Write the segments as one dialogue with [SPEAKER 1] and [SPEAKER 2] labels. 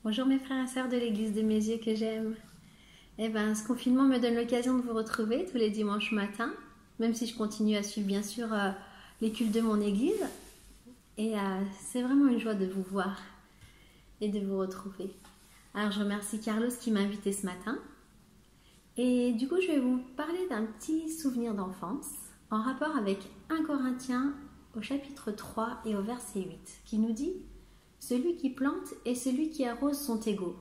[SPEAKER 1] Bonjour mes frères et sœurs de l'église de mes yeux que j'aime. Ce confinement me donne l'occasion de vous retrouver tous les dimanches matins, même si je continue à suivre bien sûr les cultes de mon église. C'est vraiment une joie de vous voir et de vous retrouver. Alors je remercie Carlos qui m'a invité ce matin. Et du coup je vais vous parler d'un petit souvenir d'enfance en rapport avec 1 Corinthiens au chapitre 3 et au verset 8 qui nous dit: celui qui plante et celui qui arrose sont égaux,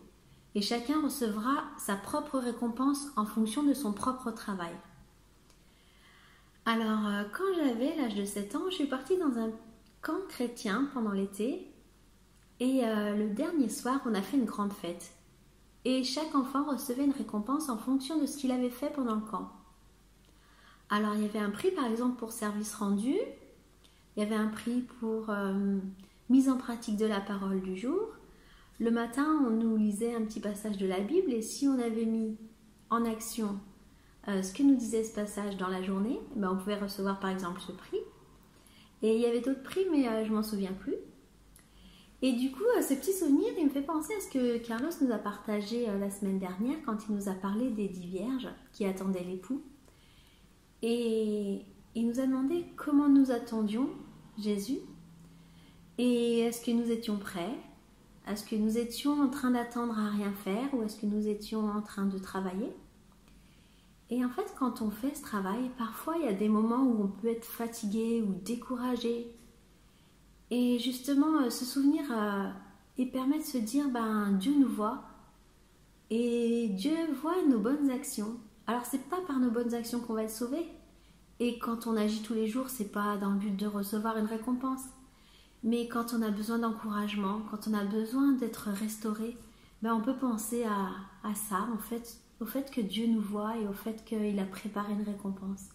[SPEAKER 1] et chacun recevra sa propre récompense en fonction de son propre travail. Alors, quand j'avais l'âge de 7 ans, je suis partie dans un camp chrétien pendant l'été, et le dernier soir, on a fait une grande fête. Et chaque enfant recevait une récompense en fonction de ce qu'il avait fait pendant le camp. Alors, il y avait un prix, par exemple, pour service rendu, il y avait un prix pour mise en pratique de la parole du jour. Le matin, on nous lisait un petit passage de la Bible et si on avait mis en action ce que nous disait ce passage dans la journée, on pouvait recevoir par exemple ce prix. Et il y avait d'autres prix, mais je ne m'en souviens plus. Et du coup, ce petit souvenir, il me fait penser à ce que Carlos nous a partagé la semaine dernière quand il nous a parlé des 10 vierges qui attendaient l'époux. Et il nous a demandé comment nous attendions Jésus. Et est-ce que nous étions prêts? Est-ce que nous étions en train d'attendre à rien faire ou est-ce que nous étions en train de travailler? Et en fait, quand on fait ce travail, parfois il y a des moments où on peut être fatigué ou découragé. Et justement, ce souvenir il permet de se dire, Dieu nous voit et Dieu voit nos bonnes actions. Alors, c'est pas par nos bonnes actions qu'on va être sauvé. Et quand on agit tous les jours, c'est pas dans le but de recevoir une récompense. Mais quand on a besoin d'encouragement, quand on a besoin d'être restauré, on peut penser à ça, en fait, au fait que Dieu nous voit et au fait qu'il a préparé une récompense.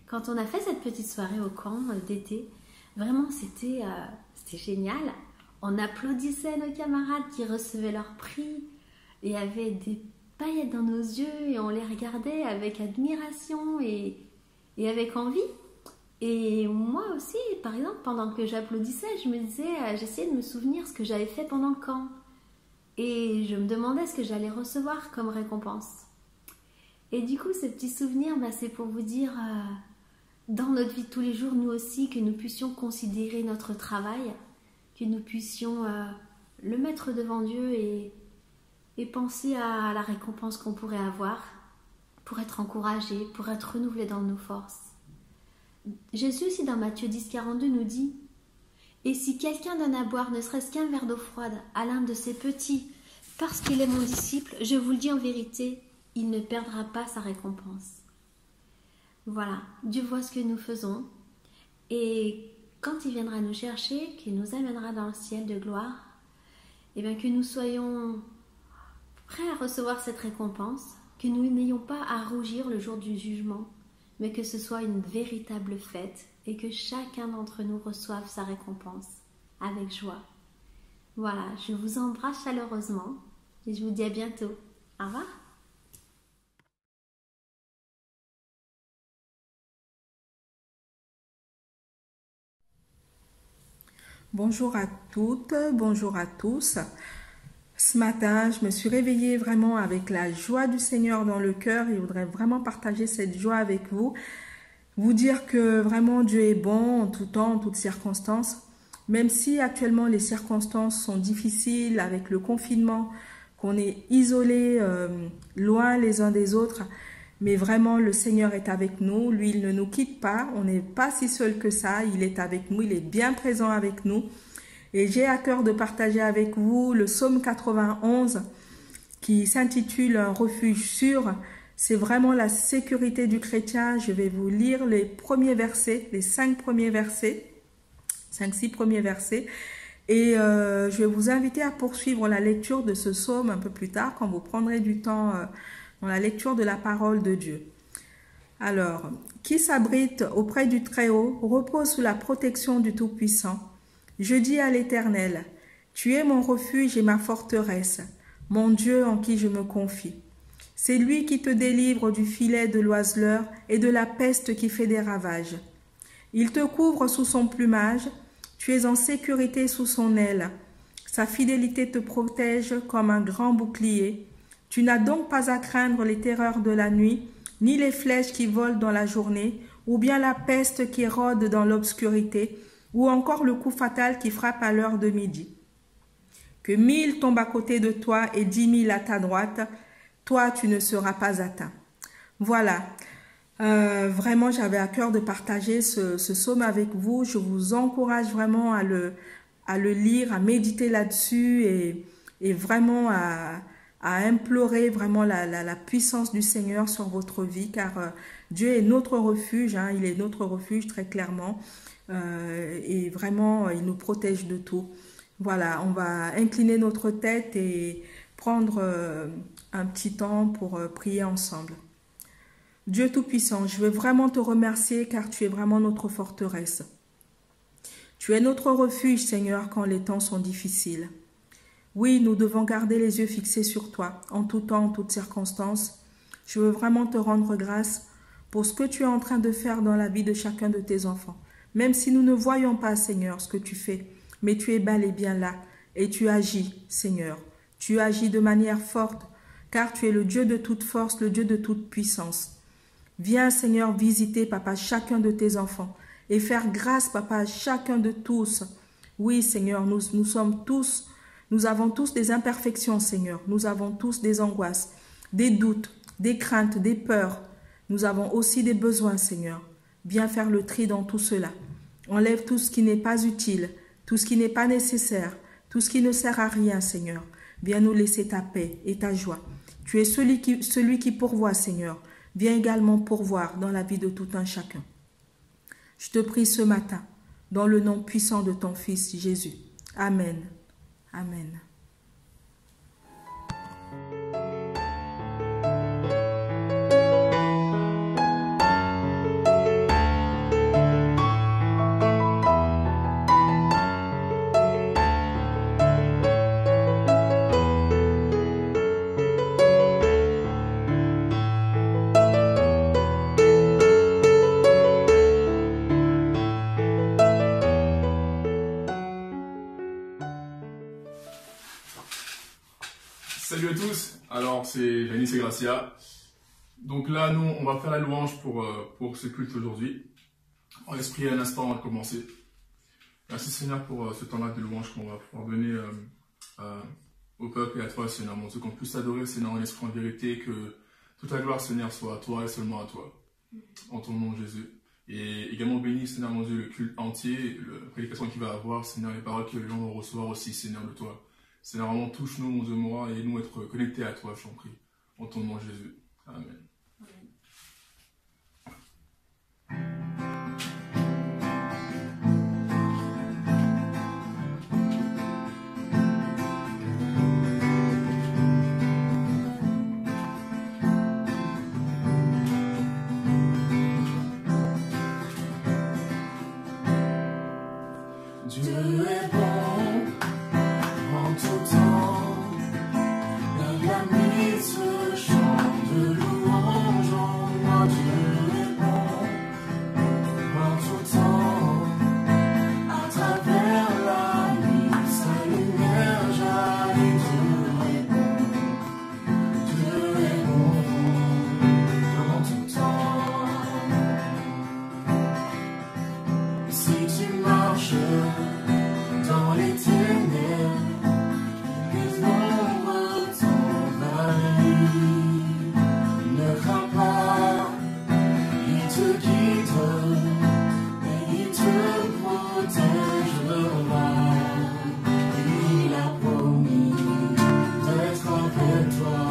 [SPEAKER 1] Quand on a fait cette petite soirée au camp d'été, vraiment c'était génial. On applaudissait nos camarades qui recevaient leur prix. Il y avait des paillettes dans nos yeux et on les regardait avec admiration et avec envie. Et moi aussi, par exemple, pendant que j'applaudissais, je me disais, j'essayais de me souvenir ce que j'avais fait pendant le camp. Et je me demandais ce que j'allais recevoir comme récompense. Et du coup, ce petit souvenir, c'est pour vous dire, dans notre vie de tous les jours, nous aussi, que nous puissions considérer notre travail, que nous puissions le mettre devant Dieu et penser à la récompense qu'on pourrait avoir pour être encouragé, pour être renouvelé dans nos forces. Jésus aussi dans Matthieu 10, 42 nous dit: et si quelqu'un donne à boire ne serait-ce qu'un verre d'eau froide à l'un de ses petits, parce qu'il est mon disciple, je vous le dis en vérité, il ne perdra pas sa récompense. Voilà, Dieu voit ce que nous faisons et quand il viendra nous chercher, qu'il nous amènera dans le ciel de gloire, que nous soyons prêts à recevoir cette récompense, que nous n'ayons pas à rougir le jour du jugement, mais que ce soit une véritable fête et que chacun d'entre nous reçoive sa récompense avec joie. Voilà, je vous embrasse chaleureusement et je vous dis à bientôt. Au revoir.
[SPEAKER 2] Bonjour à toutes, bonjour à tous. Ce matin, je me suis réveillée vraiment avec la joie du Seigneur dans le cœur et je voudrais vraiment partager cette joie avec vous. Vous dire que vraiment Dieu est bon en tout temps, en toutes circonstances. Même si actuellement les circonstances sont difficiles avec le confinement, qu'on est isolés, loin les uns des autres, mais vraiment le Seigneur est avec nous. Lui, il ne nous quitte pas. On n'est pas si seul que ça. Il est avec nous. Il est bien présent avec nous. Et j'ai à cœur de partager avec vous le psaume 91 qui s'intitule Un refuge sûr. C'est vraiment la sécurité du chrétien. Je vais vous lire les premiers versets, les 5 premiers versets, 5-6 premiers versets. Et je vais vous inviter à poursuivre la lecture de ce psaume un peu plus tard quand vous prendrez du temps dans la lecture de la parole de Dieu. Alors, qui s'abrite auprès du Très-Haut repose sous la protection du Tout-Puissant. Je dis à l'Éternel, tu es mon refuge et ma forteresse, mon Dieu en qui je me confie. C'est lui qui te délivre du filet de l'oiseleur et de la peste qui fait des ravages. Il te couvre sous son plumage, tu es en sécurité sous son aile. Sa fidélité te protège comme un grand bouclier. Tu n'as donc pas à craindre les terreurs de la nuit, ni les flèches qui volent dans la journée, ou bien la peste qui rôde dans l'obscurité, ou encore le coup fatal qui frappe à l'heure de midi. Que 1000 tombent à côté de toi et 10 000 à ta droite, toi tu ne seras pas atteint. Voilà, vraiment j'avais à cœur de partager ce psaume avec vous. Je vous encourage vraiment à le lire, à méditer là-dessus et vraiment à implorer vraiment la puissance du Seigneur sur votre vie, car Dieu est notre refuge, hein, il est notre refuge très clairement, et vraiment il nous protège de tout. Voilà, on va incliner notre tête et prendre un petit temps pour prier ensemble. Dieu Tout-Puissant, je veux vraiment te remercier car tu es vraiment notre forteresse. Tu es notre refuge, Seigneur, quand les temps sont difficiles. Oui, nous devons garder les yeux fixés sur toi, en tout temps, en toutes circonstances. Je veux vraiment te rendre grâce pour ce que tu es en train de faire dans la vie de chacun de tes enfants. Même si nous ne voyons pas, Seigneur, ce que tu fais, mais tu es bel et bien là, et tu agis, Seigneur. Tu agis de manière forte, car tu es le Dieu de toute force, le Dieu de toute puissance. Viens, Seigneur, visiter, Papa, chacun de tes enfants, et faire grâce, Papa, à chacun de tous. Oui, Seigneur, nous avons tous des imperfections, Seigneur. Nous avons tous des angoisses, des doutes, des craintes, des peurs. Nous avons aussi des besoins, Seigneur. Viens faire le tri dans tout cela. Enlève tout ce qui n'est pas utile, tout ce qui n'est pas nécessaire, tout ce qui ne sert à rien, Seigneur. Viens nous laisser ta paix et ta joie. Tu es celui qui pourvoit, Seigneur. Viens également pourvoir dans la vie de tout un chacun. Je te prie ce matin, dans le nom puissant de ton Fils Jésus. Amen. Amen.
[SPEAKER 3] Salut à tous, alors c'est Janice et Gracia. Donc là, nous, on va faire la louange pour ce culte aujourd'hui. On laisse prier un instant avant de commencer. Merci Seigneur pour ce temps-là de louange qu'on va pouvoir donner au peuple et à toi, Seigneur mon Dieu, qu'on puisse t'adorer, Seigneur, en esprit, en vérité, que toute la gloire, Seigneur, soit à toi et seulement à toi. En ton nom, Jésus. Et également bénis, Seigneur mon Dieu, le culte entier, la prédication qu'il va avoir, Seigneur, les paroles que les gens vont recevoir aussi, Seigneur, de toi. Seigneur, vraiment touche-nous, mon Dieu, mon roi, et nous être connectés à toi, je t'en prie. En ton nom, Jésus. Amen.
[SPEAKER 4] Dieu est bon en tout temps, il a mis ce chant de louange en moi. Dieu est bon en tout temps, à travers la nuit, sa lumière jaillit. Dieu est bon en tout temps. Si tu marches dans les ténèbres, les ombres t'envahissent. Ne crains pas, il te guide et il te protégera. Il a promis d'être avec toi,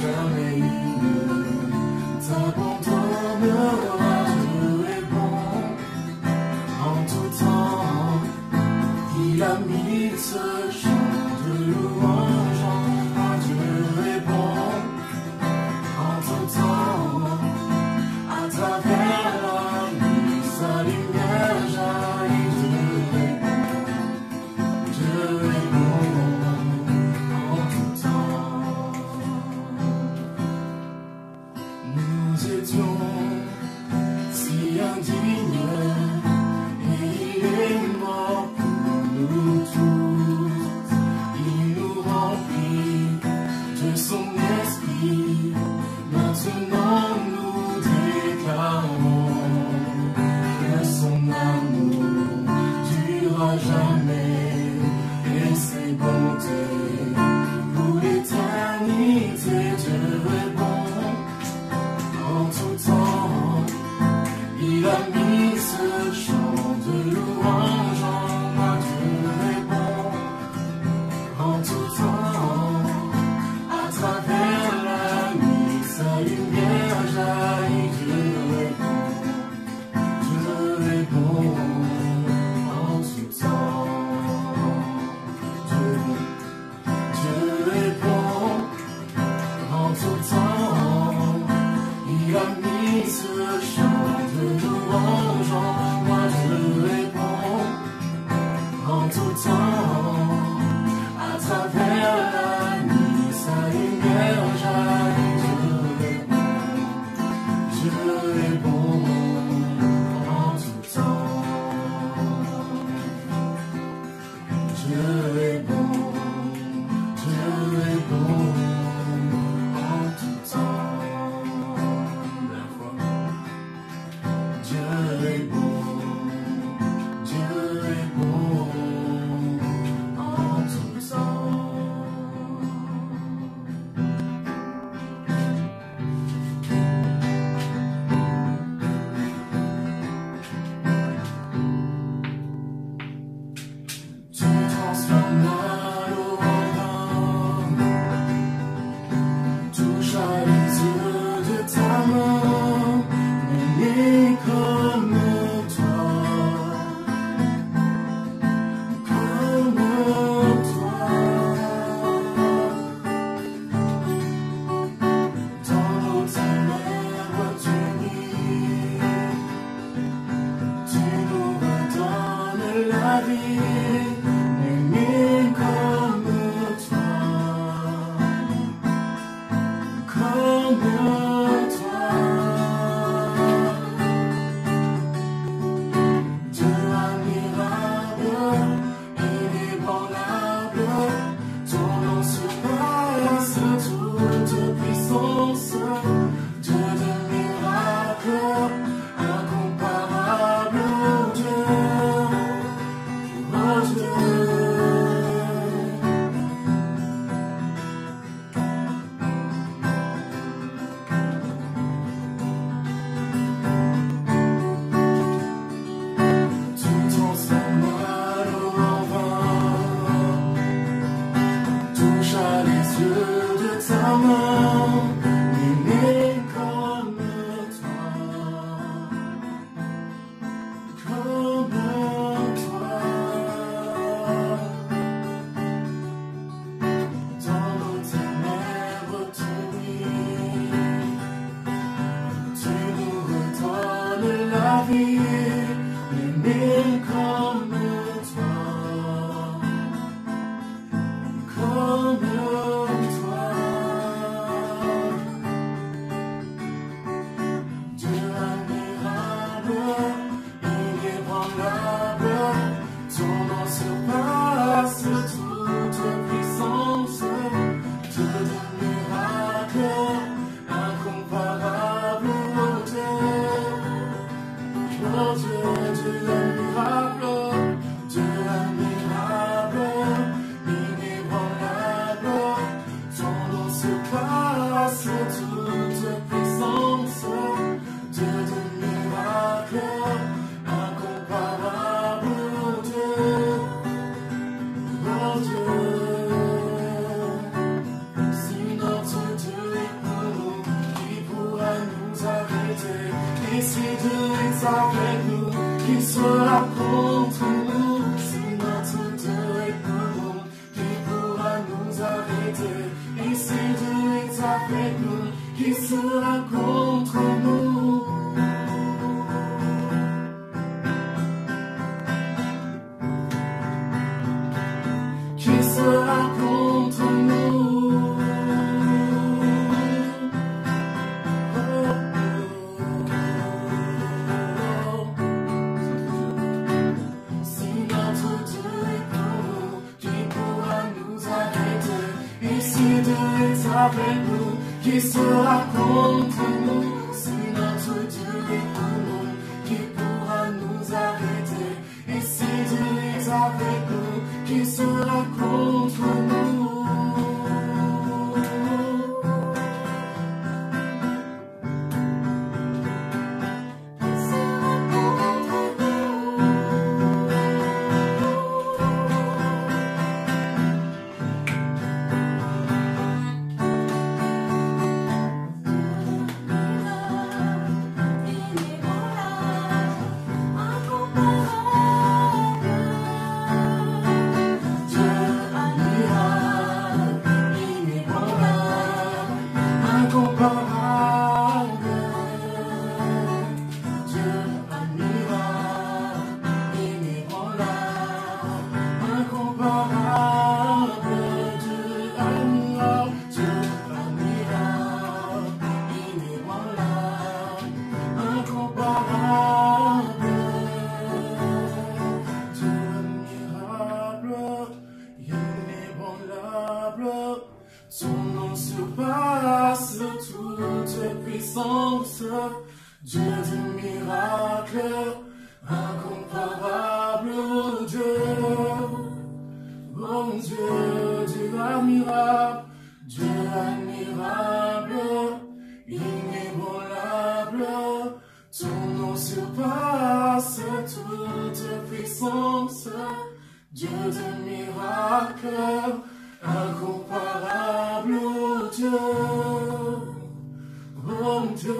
[SPEAKER 4] jamais il ne t'abandonnera. Dieu est bon en tout temps, il a mis ce chant de louange en Dieu est bon en tout temps, à travers la nuit, sa lumière jaillit. Dieu est bon en tout temps. Nous étions si indignes, et il est mort pour nous tous. est bon, Dieu est bon en tout temps. Tu transformes l'eau en vin, touche à les yeux de ta main, mais comme toi, comme toi. Dans nos ténèbres tu brilles, tu nous redonnes la vie, mais comme toi, comme toi. Dieu admirable, inébranlable, ton nom surpasse toute puissance. Dieu de miracles, incomparable, oh Dieu, oh Dieu. Tu transformes l'eau en vin, touche à les yeux de ta main, mais comme toi, comme toi. Dans nos ténèbres tu brilles, tu nous redonnes la vie, mais comme toi, comme toi. Dieu admirable, inébranlable, ton nom surpasse toute puissance. Dieu de miracles, incomparable, oh Dieu, oh Dieu, Dieu admirable, Dieu admirable, inébranlable, ton nom surpasse toute puissance. Dieu de miracles, incomparable, oh Dieu, oh Dieu. Si notre Dieu est pour nous, qui pourra nous arrêter? Et si Dieu est avec nous, qui sera contre nous? Si notre Dieu est pour nous, qui pourra nous arrêter? Et si Dieu est avec nous, qui sera contre nous? Qui sera contre nous? Si notre Dieu est pour nous, qui pourra nous arrêter? Et si Dieu est avec nous, qui sera contre nous? Si notre Dieu est pour nous, qui pourra nous arrêter? Et si Dieu est avec nous, qui sera contre nous? Dieu du miracle, grâce, toute puissance, Dieu de miracles, incomparable, oh Dieu, oh Dieu.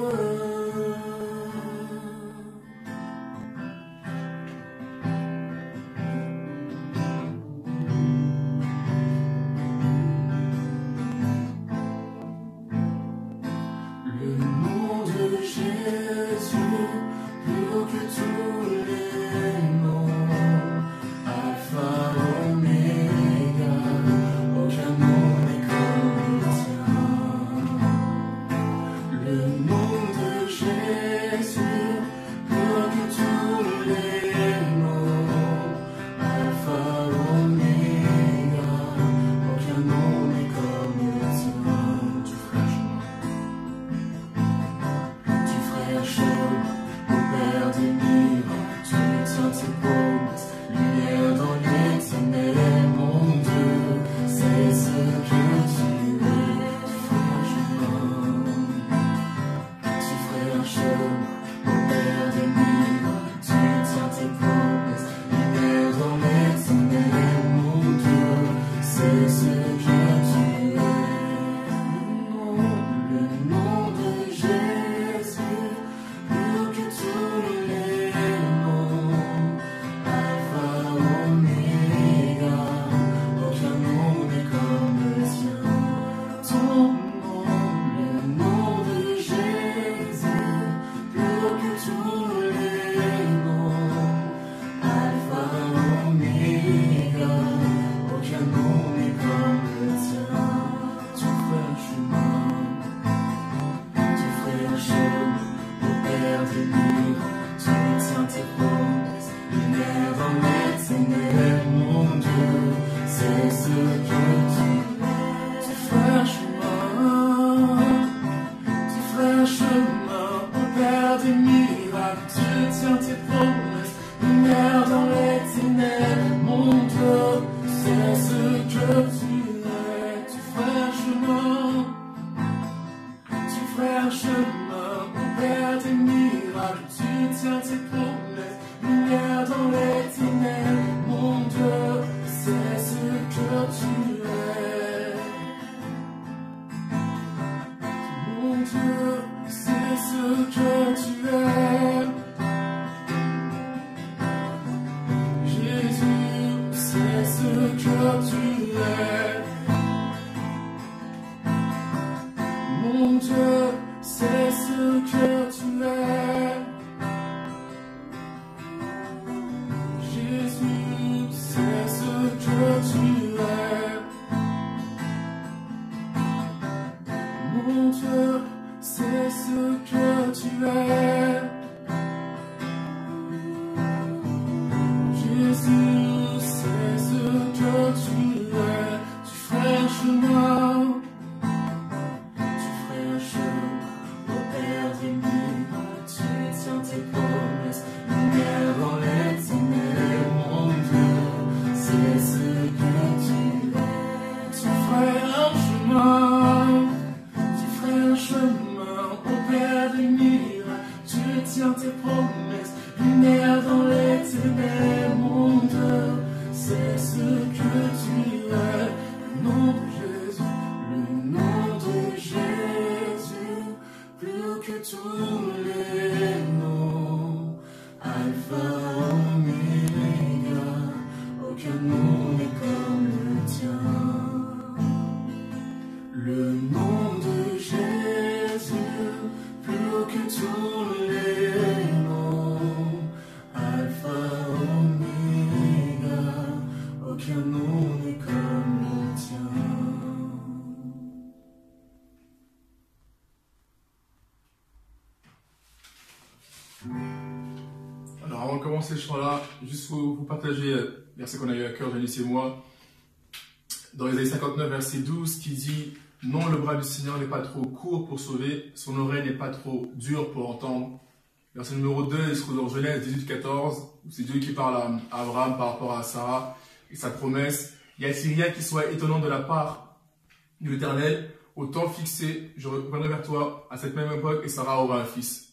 [SPEAKER 3] Alors avant de commencer ce chant-là, juste vous partager le verset qu'on a eu à cœur, Janice et moi, dans Isaïe 59, verset 12, qui dit « Non, le bras du Seigneur n'est pas trop court pour sauver, son oreille n'est pas trop dure pour entendre. » Verset numéro 2, il se trouve dans Genèse 18, 14, où c'est Dieu qui parle à Abraham par rapport à Sarah et sa promesse. « Y a-t-il rien qui soit étonnant de la part de l'Éternel? Au temps fixé, je reviendrai vers toi à cette même époque et Sarah aura un fils. »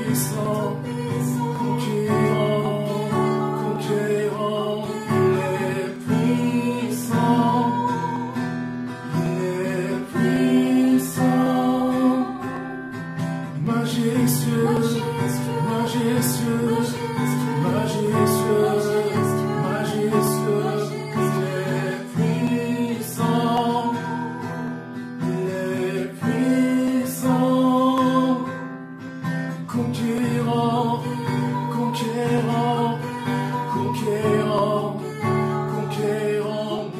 [SPEAKER 4] puissant, conquérant, conquérant, il est puissant, majestueux, majestueux, majestueux, majestueux, il est puissant, conquérant, conquérant, conquérant, conquérant,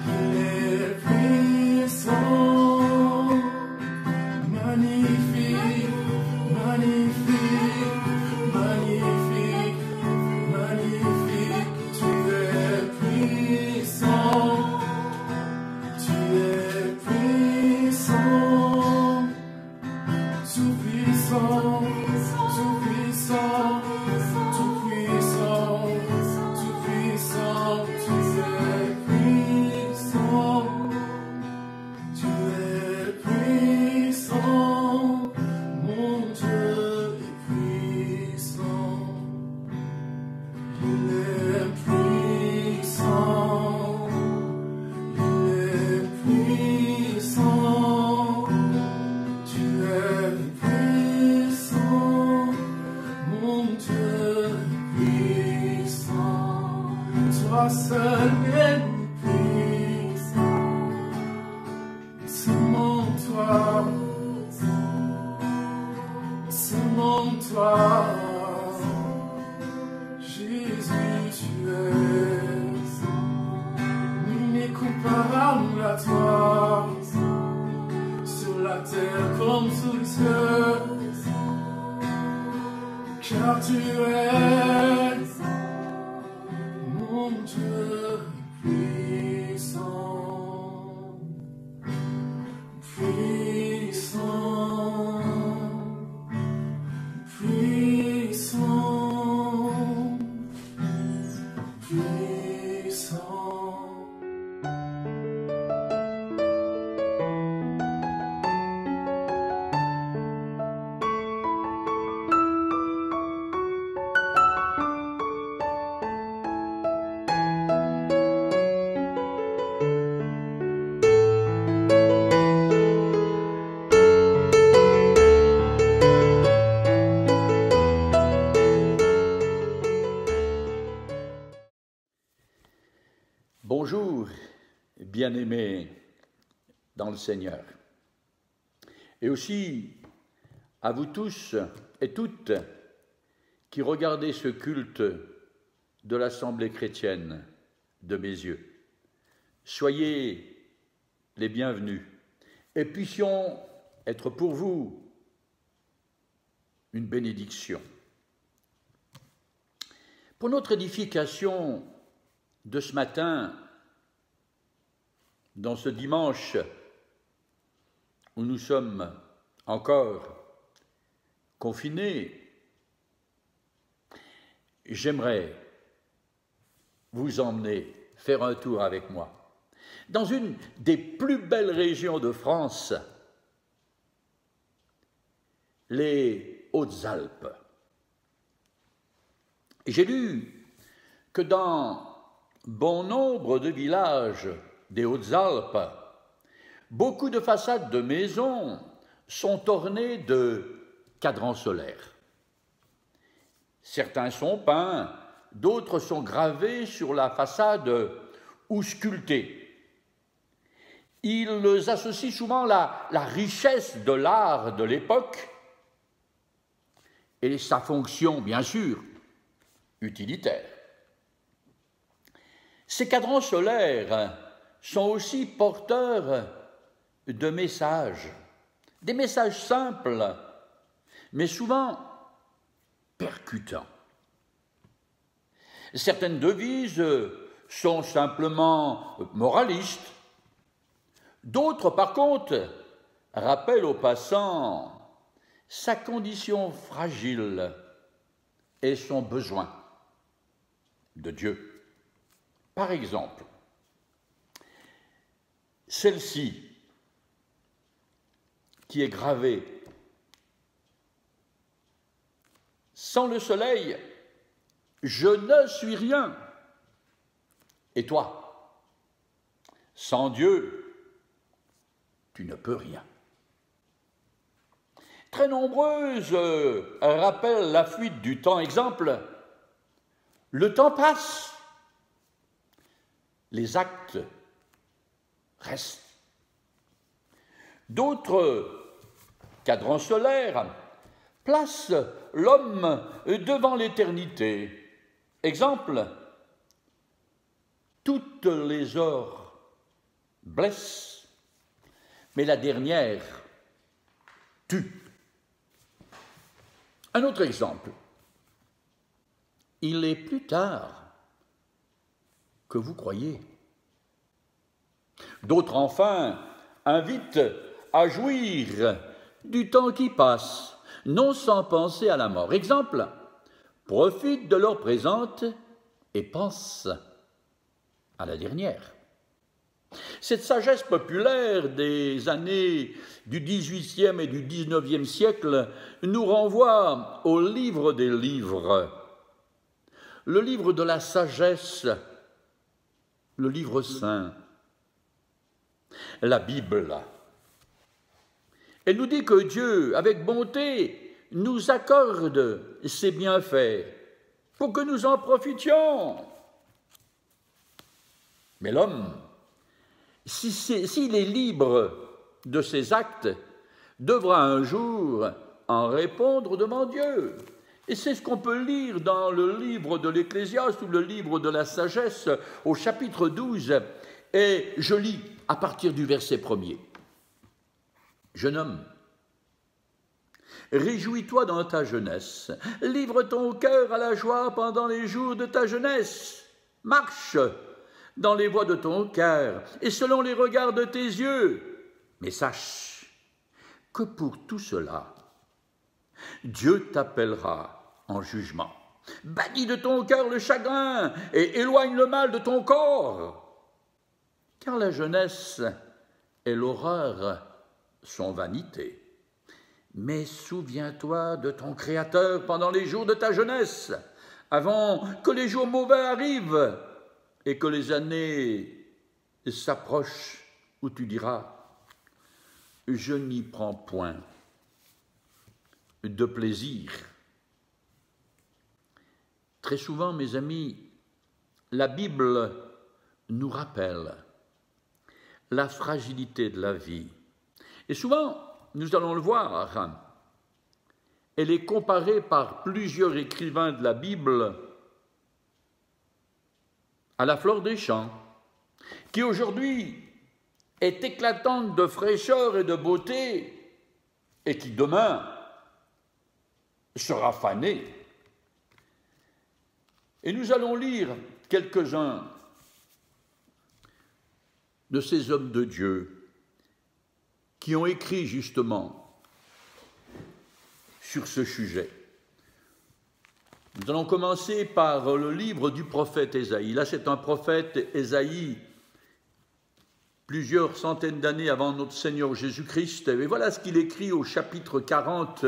[SPEAKER 4] il est puissant, magnifique, magnifique, magnifique, magnifique, tu es puissant, tu es puissant, tout puissant, tout puissant, tout puissant, tout puissant, tu es puissant, tu es puissant, mon Dieu est puissant, il est puissant, il est puissant, tu es puissant, mon Dieu est puissant, toi seul es puissant, seulement toi, Jésus, tu es nul n'est comparable à toi, sur la terre comme sous le ciel, car tu es mon Dieu puissant, puissant, puissant, puissant.
[SPEAKER 5] Bonjour, bien-aimés dans le Seigneur, et aussi à vous tous et toutes qui regardez ce culte de l'Assemblée chrétienne de mes yeux. Soyez les bienvenus et puissions être pour vous une bénédiction. Pour notre édification de ce matin, dans ce dimanche où nous sommes encore confinés, j'aimerais vous emmener faire un tour avec moi dans une des plus belles régions de France, les Hautes-Alpes. J'ai lu que dans bon nombre de villages des Hautes-Alpes, beaucoup de façades de maisons sont ornées de cadrans solaires. Certains sont peints, d'autres sont gravés sur la façade ou sculptés. Ils associent souvent la richesse de l'art de l'époque et sa fonction, bien sûr, utilitaire. Ces cadrans solaires sont aussi porteurs de messages, des messages simples, mais souvent percutants. Certaines devises sont simplement moralistes, d'autres, par contre, rappellent aux passants sa condition fragile et son besoin de Dieu. Par exemple, celle-ci qui est gravé. Sans le soleil, je ne suis rien. Et toi, sans Dieu, tu ne peux rien. Très nombreuses rappellent la fuite du temps. Exemple, le temps passe, les actes restent. D'autres cadrans solaires placent l'homme devant l'éternité. Exemple, toutes les heures blessent, mais la dernière tue. Un autre exemple, il est plus tard que vous croyez. D'autres enfin invitent à jouir du temps qui passe, non sans penser à la mort. Exemple, profitent de l'heure présente et pensent à la dernière. Cette sagesse populaire des années du XVIIIe et du XIXe siècle nous renvoie au livre des livres, le livre de la sagesse, le livre saint, la Bible. Elle nous dit que Dieu, avec bonté, nous accorde ses bienfaits pour que nous en profitions. Mais l'homme, s'il est libre de ses actes, devra un jour en répondre devant Dieu. Et c'est ce qu'on peut lire dans le livre de l'Ecclésiaste ou le livre de la sagesse au chapitre 12. Et je lis à partir du verset 1er. Jeune homme, réjouis-toi dans ta jeunesse, livre ton cœur à la joie pendant les jours de ta jeunesse, marche dans les voies de ton cœur et selon les regards de tes yeux. Mais sache que pour tout cela, Dieu t'appellera en jugement. Bannis de ton cœur le chagrin et éloigne le mal de ton corps. Car la jeunesse et l'horreur sont vanité. Mais souviens-toi de ton Créateur pendant les jours de ta jeunesse, avant que les jours mauvais arrivent et que les années s'approchent où tu diras « Je n'y prends point de plaisir ». Très souvent, mes amis, la Bible nous rappelle la fragilité de la vie. Et souvent, nous allons le voir, elle est comparée par plusieurs écrivains de la Bible à la fleur des champs, qui aujourd'hui est éclatante de fraîcheur et de beauté, et qui demain sera fanée. Et nous allons lire quelques-uns de ces hommes de Dieu qui ont écrit justement sur ce sujet. Nous allons commencer par le livre du prophète Ésaïe. Là, c'est un prophète, Ésaïe, plusieurs centaines d'années avant notre Seigneur Jésus-Christ. Et voilà ce qu'il écrit au chapitre 40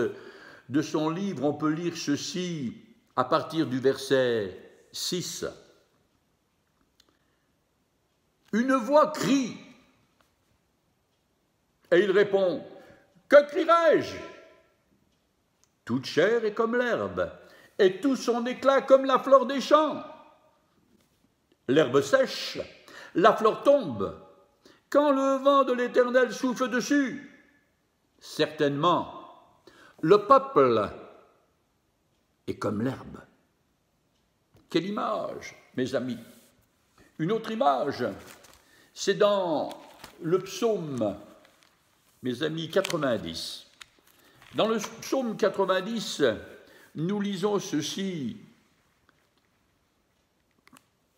[SPEAKER 5] de son livre. On peut lire ceci à partir du verset 6. Une voix crie, et il répond, « Que crierai-je ? Toute chair est comme l'herbe, et tout son éclat comme la fleur des champs. L'herbe sèche, la fleur tombe, quand le vent de l'Éternel souffle dessus. Certainement, le peuple est comme l'herbe. » Quelle image, mes amis! Une autre image, c'est dans le psaume, mes amis, 90. Dans le psaume 90, nous lisons ceci.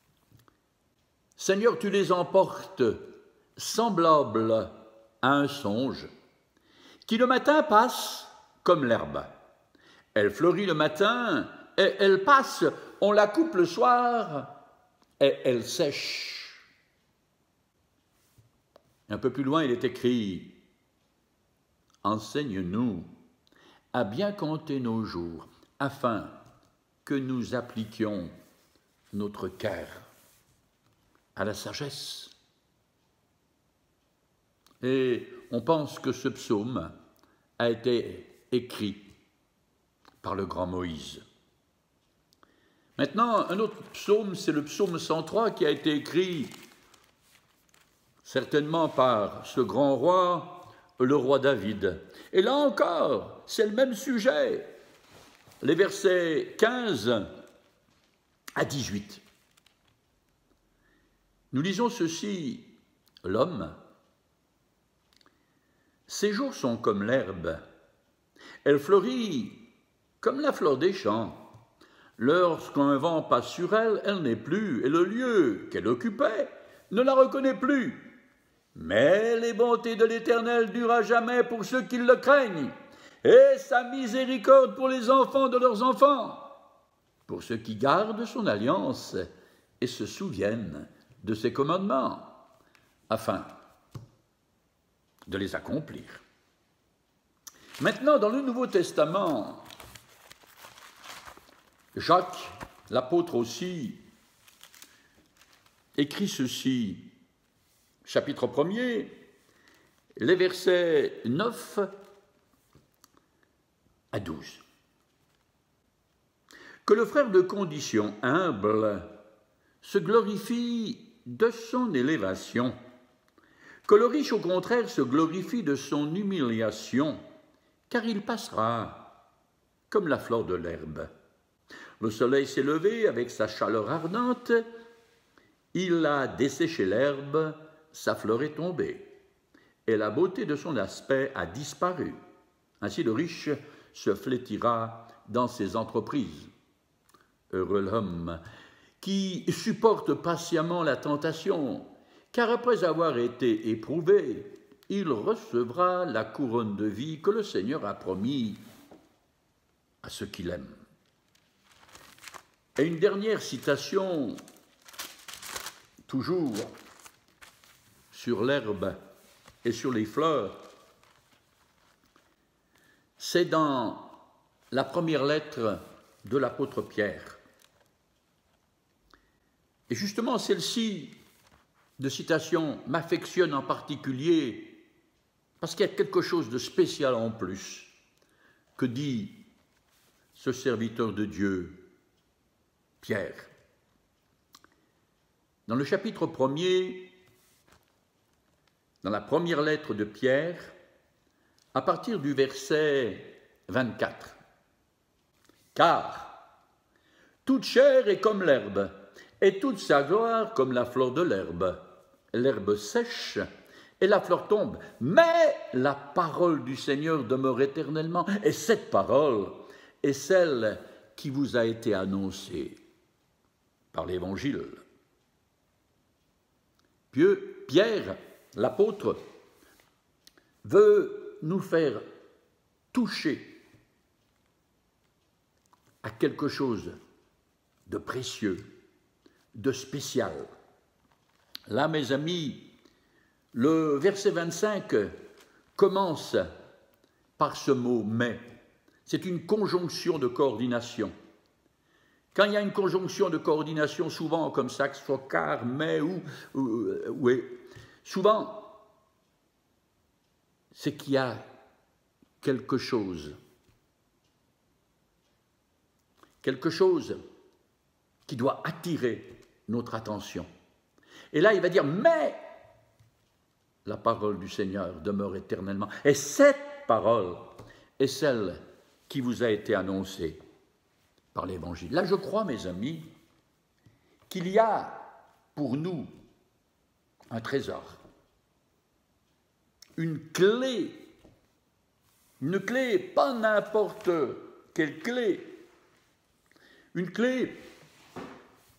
[SPEAKER 5] « Seigneur, tu les emportes, semblables à un songe, qui le matin passe comme l'herbe. Elle fleurit le matin, et elle passe, on la coupe le soir, et elle sèche. » Un peu plus loin, il est écrit enseigne-nous à bien compter nos jours, afin que nous appliquions notre cœur à la sagesse. Et on pense que ce psaume a été écrit par le grand Moïse. Maintenant, un autre psaume, c'est le psaume 103 qui a été écrit certainement par ce grand roi, le roi David. Et là encore, c'est le même sujet. Les versets 15 à 18. Nous lisons ceci, « L'homme, ses jours sont comme l'herbe, elle fleurit comme la fleur des champs. Lorsqu'un vent passe sur elle, elle n'est plus, et le lieu qu'elle occupait ne la reconnaît plus. Mais les bontés de l'Éternel durent à jamais pour ceux qui le craignent, et sa miséricorde pour les enfants de leurs enfants, pour ceux qui gardent son alliance et se souviennent de ses commandements, afin de les accomplir. » Maintenant, dans le Nouveau Testament, Jacques, l'apôtre aussi, écrit ceci, chapitre 1er, les versets 9 à 12. Que le frère de condition humble se glorifie de son élévation, que le riche au contraire se glorifie de son humiliation, car il passera comme la fleur de l'herbe. Le soleil s'est levé avec sa chaleur ardente, il a desséché l'herbe, sa fleur est tombée, et la beauté de son aspect a disparu. Ainsi le riche se flétira dans ses entreprises. Heureux l'homme qui supporte patiemment la tentation, car après avoir été éprouvé, il recevra la couronne de vie que le Seigneur a promis à ceux qui l'aiment. Et une dernière citation, toujours sur l'herbe et sur les fleurs, c'est dans la première lettre de l'apôtre Pierre. Et justement, celle-ci de citation m'affectionne en particulier parce qu'il y a quelque chose de spécial en plus que dit ce serviteur de Dieu, Pierre. Dans le chapitre 1er, dans la première lettre de Pierre, à partir du verset 24. « Car toute chair est comme l'herbe, et toute sa gloire comme la fleur de l'herbe. L'herbe sèche et la fleur tombe, mais la parole du Seigneur demeure éternellement, et cette parole est celle qui vous a été annoncée par l'Évangile. » Pierre, l'apôtre, veut nous faire toucher à quelque chose de précieux, de spécial. Là, mes amis, le verset 25 commence par ce mot « mais ». C'est une conjonction de coordination. Quand il y a une conjonction de coordination, souvent comme ça, que ce soit car, mais ou oui, souvent, c'est qu'il y a quelque chose qui doit attirer notre attention. Et là, il va dire, mais la parole du Seigneur demeure éternellement. Et cette parole est celle qui vous a été annoncée par l'Évangile. Là, je crois, mes amis, qu'il y a pour nous un trésor, une clé, pas n'importe quelle clé, une clé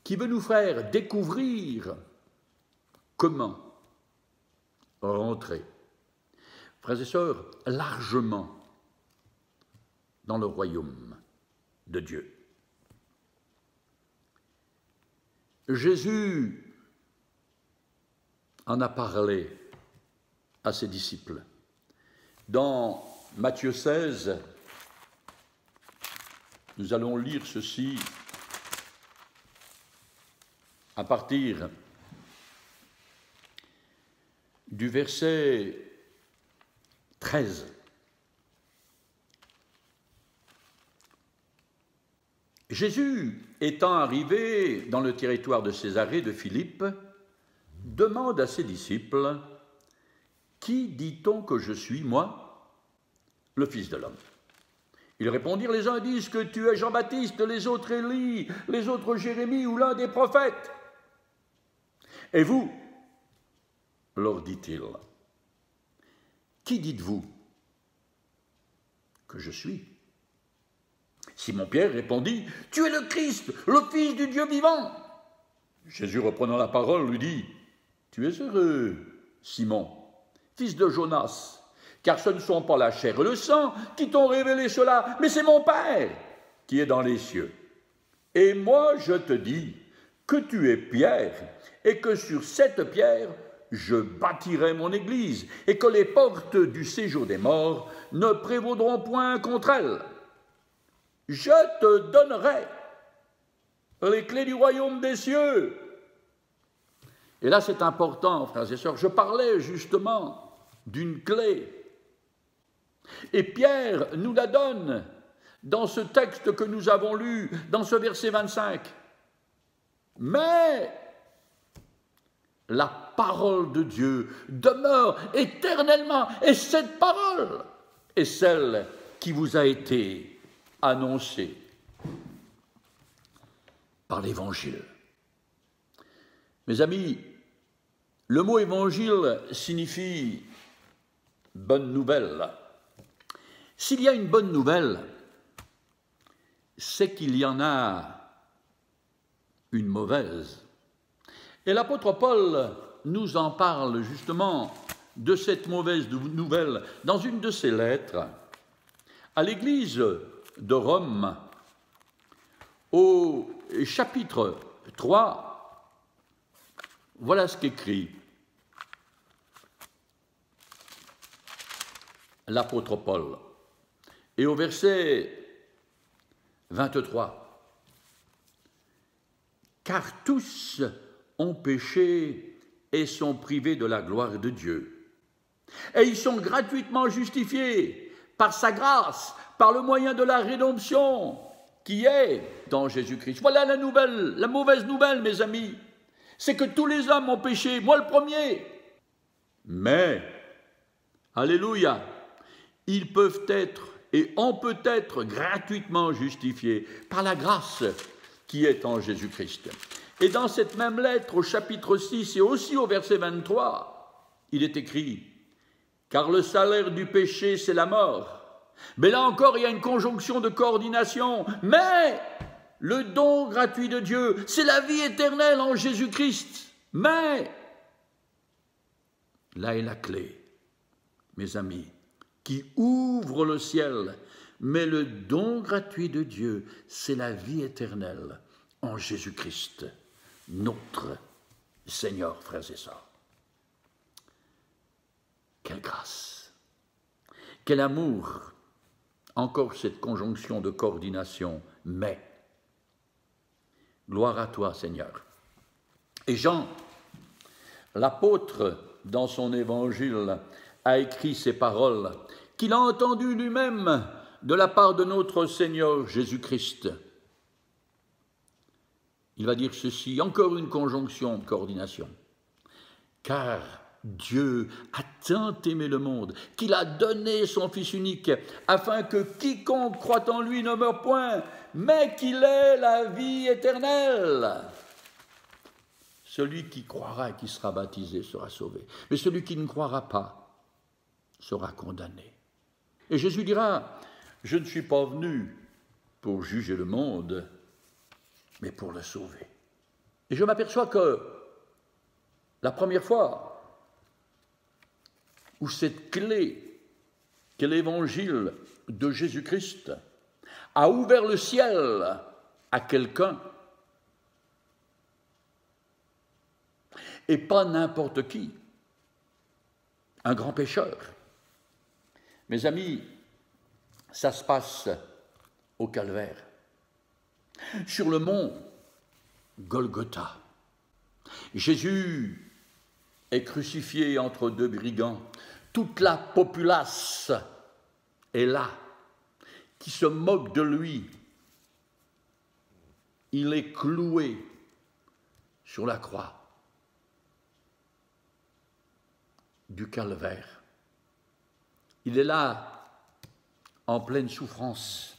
[SPEAKER 5] qui veut nous faire découvrir comment rentrer, frères et sœurs, largement dans le royaume de Dieu. Jésus en a parlé à ses disciples dans Matthieu 16, nous allons lire ceci à partir du verset 13. Jésus, étant arrivé dans le territoire de Césarée de Philippe, demande à ses disciples, « Qui dit-on que je suis, moi, le Fils de l'homme ?» Ils répondirent, les uns disent que tu es Jean-Baptiste, les autres Élie, les autres Jérémie ou l'un des prophètes. Et vous, leur dit-il, qui dites-vous que je suis? Simon-Pierre répondit, tu es le Christ, le Fils du Dieu vivant. Jésus, reprenant la parole, lui dit, tu es heureux, Simon, fils de Jonas, car ce ne sont pas la chair et le sang qui t'ont révélé cela, mais c'est mon Père qui est dans les cieux. Et moi, je te dis que tu es Pierre, et que sur cette pierre, je bâtirai mon église, et que les portes du séjour des morts ne prévaudront point contre elle. Je te donnerai les clés du royaume des cieux. Et là, c'est important, frères et sœurs, je parlais justement d'une clé. Et Pierre nous la donne dans ce texte que nous avons lu, dans ce verset 25. Mais la parole de Dieu demeure éternellement, et cette parole est celle qui vous a été annoncée par l'Évangile. Mes amis, le mot évangile signifie bonne nouvelle. S'il y a une bonne nouvelle, c'est qu'il y en a une mauvaise. Et l'apôtre Paul nous en parle justement de cette mauvaise nouvelle dans une de ses lettres à l'église de Rome, au chapitre 3. Voilà ce qu'écrit l'apôtre Paul. Et au verset 23, « Car tous ont péché et sont privés de la gloire de Dieu. Et ils sont gratuitement justifiés par sa grâce, par le moyen de la rédemption qui est dans Jésus-Christ. » Voilà la nouvelle, la mauvaise nouvelle, mes amis. C'est que tous les hommes ont péché, moi le premier. Mais, alléluia, ils peuvent être et on peut être gratuitement justifiés par la grâce qui est en Jésus-Christ. Et dans cette même lettre, au chapitre 6 et aussi au verset 23, il est écrit « Car le salaire du péché, c'est la mort. » Mais là encore, il y a une conjonction de coordination. Mais le don gratuit de Dieu, c'est la vie éternelle en Jésus-Christ. Mais, là est la clé, mes amis, qui ouvre le ciel. Mais le don gratuit de Dieu, c'est la vie éternelle en Jésus-Christ, notre Seigneur, frères et sœurs. Quelle grâce, quel amour, encore cette conjonction de coordination, mais, gloire à toi, Seigneur. Et Jean, l'apôtre, dans son évangile, a écrit ces paroles qu'il a entendues lui-même de la part de notre Seigneur Jésus-Christ. Il va dire ceci, encore une conjonction de coordination. Car Dieu a tant aimé le monde qu'il a donné son Fils unique, afin que quiconque croit en lui ne meure point, mais qu'il ait la vie éternelle. Celui qui croira et qui sera baptisé sera sauvé, mais celui qui ne croira pas sera condamné. Et Jésus dira, je ne suis pas venu pour juger le monde, mais pour le sauver. Et je m'aperçois que la première fois où cette clé qu'est l'évangile de Jésus-Christ a ouvert le ciel à quelqu'un, et pas n'importe qui, un grand pécheur. Mes amis, Ça se passe au Calvaire, sur le mont Golgotha. Jésus est crucifié entre deux brigands. Toute la populace est là, qui se moque de lui. Il est cloué sur la croix du Calvaire. Il est là, en pleine souffrance.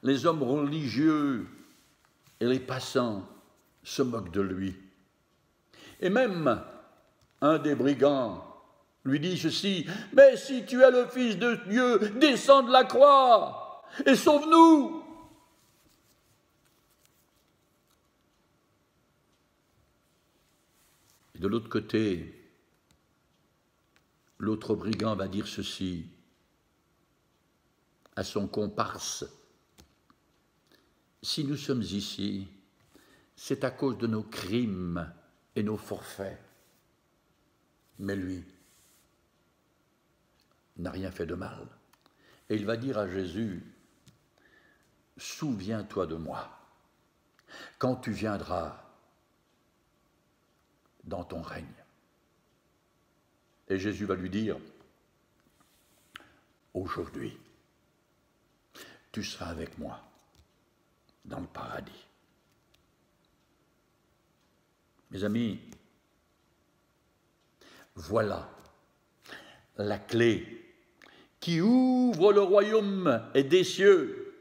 [SPEAKER 5] Les hommes religieux et les passants se moquent de lui. Et même un des brigands lui dit ceci: « Mais si tu es le Fils de Dieu, descends de la croix et sauve-nous !» Et de l'autre côté, l'autre brigand va dire ceci à son comparse: « Si nous sommes ici, c'est à cause de nos crimes et nos forfaits. Mais lui n'a rien fait de mal. » Et il va dire à Jésus: « Souviens-toi de moi quand tu viendras dans ton règne. » Et Jésus va lui dire: « Aujourd'hui, tu seras avec moi dans le paradis. » Mes amis, voilà la clé qui ouvre le royaume et des cieux.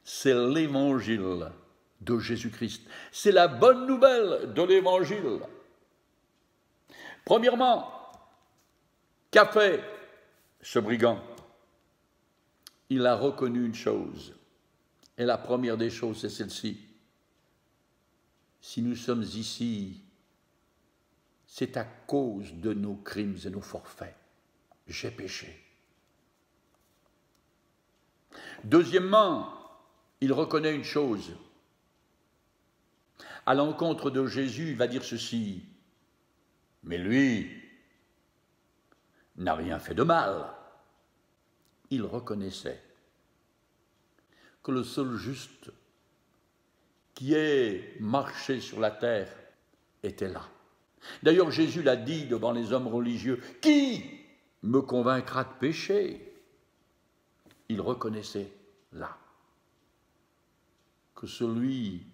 [SPEAKER 5] C'est l'évangile de Jésus-Christ. C'est la bonne nouvelle de l'évangile. Premièrement, qu'a fait ce brigand? Il a reconnu une chose. Et la première des choses, c'est celle-ci. Si nous sommes ici, c'est à cause de nos crimes et nos forfaits. J'ai péché. Deuxièmement, il reconnaît une chose. À l'encontre de Jésus, il va dire ceci: « Mais lui n'a rien fait de mal. » Il reconnaissait que le seul juste qui ait marché sur la terre était là. D'ailleurs, Jésus l'a dit devant les hommes religieux: « Qui me convaincra de péché ?» Il reconnaissait là que celui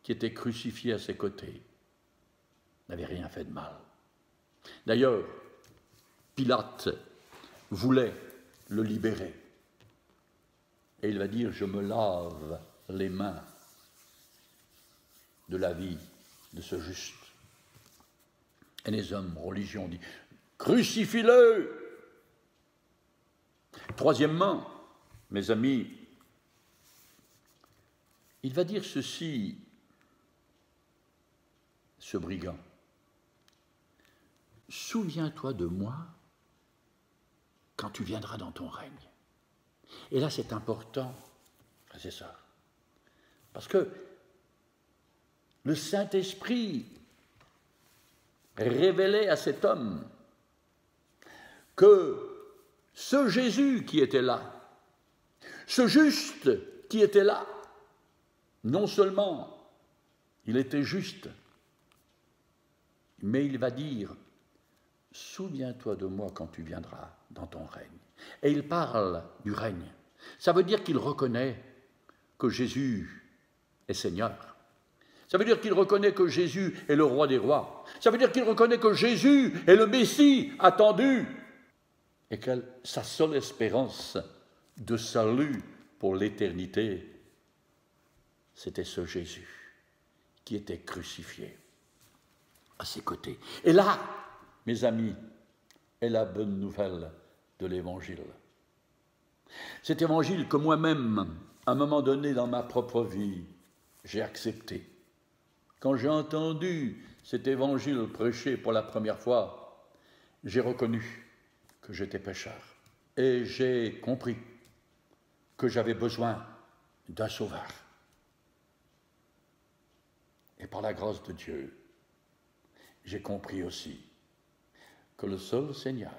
[SPEAKER 5] qui était crucifié à ses côtés n'avait rien fait de mal. D'ailleurs, Pilate voulait le libérer. Et il va dire: « Je me lave les mains de la vie de ce juste. » Et les hommes religieux ont dit: « Crucifie-le !» Troisièmement, mes amis, il va dire ceci, ce brigand: « Souviens-toi de moi quand tu viendras dans ton règne. » Et là, c'est important, c'est ça, parce que le Saint-Esprit révélait à cet homme que ce Jésus qui était là, ce juste qui était là, non seulement il était juste, mais il va dire: « Souviens-toi de moi quand tu viendras dans ton règne. » Et il parle du règne. Ça veut dire qu'il reconnaît que Jésus est Seigneur. Ça veut dire qu'il reconnaît que Jésus est le roi des rois. Ça veut dire qu'il reconnaît que Jésus est le Messie attendu et que sa seule espérance de salut pour l'éternité, c'était ce Jésus qui était crucifié à ses côtés. Et là, mes amis, est la bonne nouvelle de l'Évangile. Cet Évangile que moi-même, à un moment donné dans ma propre vie, j'ai accepté. Quand j'ai entendu cet Évangile prêché pour la première fois, j'ai reconnu que j'étais pécheur. Et j'ai compris que j'avais besoin d'un sauveur. Et par la grâce de Dieu, j'ai compris aussi que le seul Seigneur,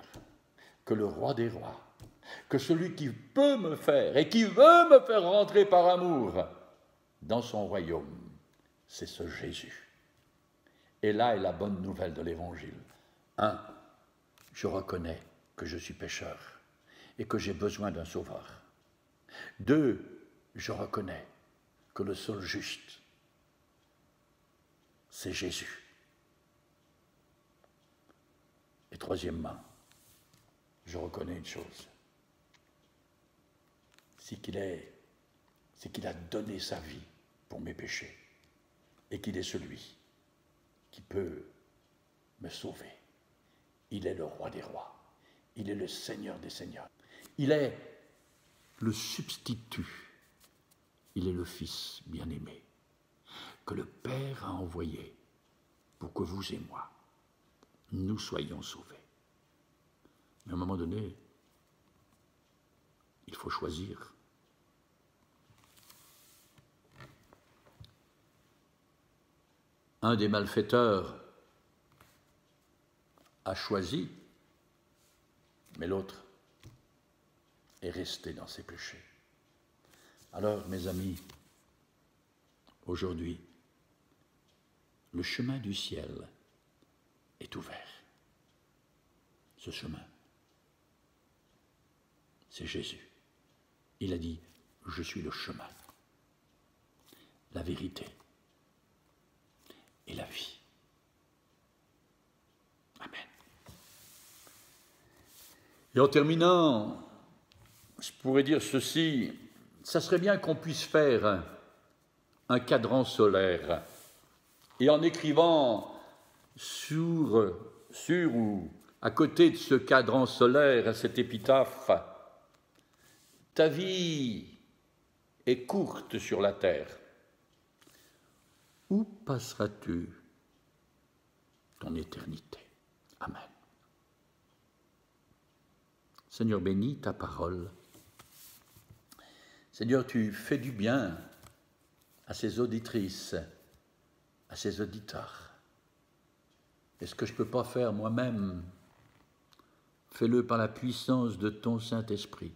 [SPEAKER 5] que le roi des rois, que celui qui peut me faire et qui veut me faire rentrer par amour dans son royaume, c'est ce Jésus. Et là est la bonne nouvelle de l'Évangile. 1. Je reconnais que je suis pécheur et que j'ai besoin d'un sauveur. 2. Je reconnais que le seul juste, c'est Jésus. Et troisièmement, je reconnais une chose, c'est qu'il a donné sa vie pour mes péchés et qu'il est celui qui peut me sauver. Il est le roi des rois, il est le Seigneur des seigneurs, il est le substitut, il est le Fils bien-aimé que le Père a envoyé pour que vous et moi, nous soyons sauvés. Mais à un moment donné, il faut choisir. Un des malfaiteurs a choisi, mais l'autre est resté dans ses péchés. Alors, mes amis, aujourd'hui, le chemin du ciel est ouvert. Ce chemin, c'est Jésus. Il a dit, je suis le chemin, la vérité et la vie. Amen. Et en terminant, je pourrais dire ceci, ça serait bien qu'on puisse faire un cadran solaire et en écrivant sur ou à côté de ce cadran solaire, cette épitaphe, ta vie est courte sur la terre. Où passeras-tu ton éternité? Amen. Seigneur, bénis ta parole. Seigneur, tu fais du bien à ces auditrices, à ces auditeurs. Et ce que je ne peux pas faire moi-même, fais-le par la puissance de ton Saint-Esprit.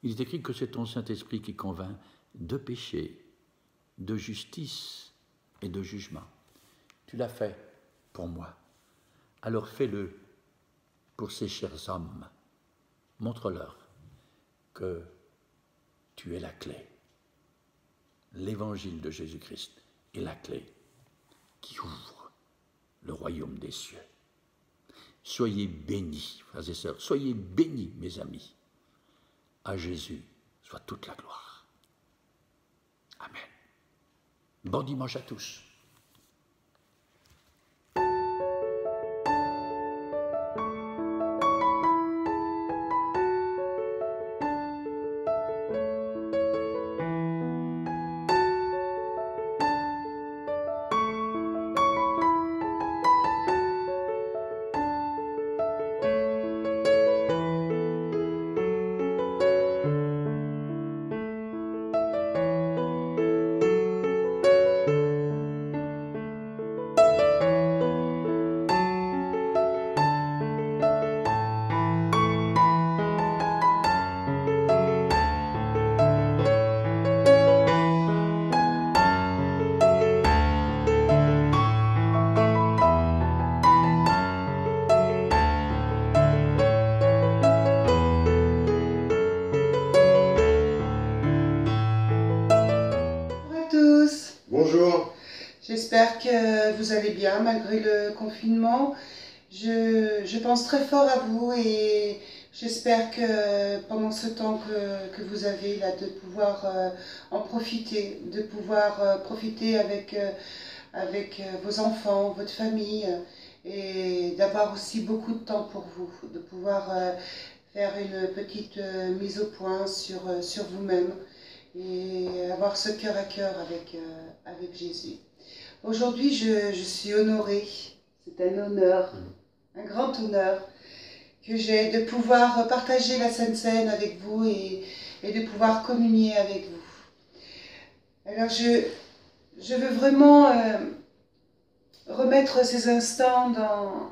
[SPEAKER 5] Il est écrit que c'est ton Saint-Esprit qui convainc de péché, de justice et de jugement. Tu l'as fait pour moi. Alors fais-le pour ces chers hommes. Montre-leur que tu es la clé. L'évangile de Jésus-Christ est la clé qui ouvre le royaume des cieux. Soyez bénis, frères et sœurs, soyez bénis, mes amis. À Jésus soit toute la gloire. Amen. Bon dimanche à tous.
[SPEAKER 6] J'espère que vous allez bien malgré le confinement. Je pense très fort à vous et j'espère que pendant ce temps que vous avez là, de pouvoir en profiter, de pouvoir profiter avec vos enfants, votre famille et d'avoir aussi beaucoup de temps pour vous, de pouvoir faire une petite mise au point sur vous-même et avoir ce cœur à cœur avec Jésus. Aujourd'hui, je suis honorée, c'est un honneur, un grand honneur que j'ai de pouvoir partager la Sainte Seine avec vous et de pouvoir communier avec vous. Alors je veux vraiment remettre ces instants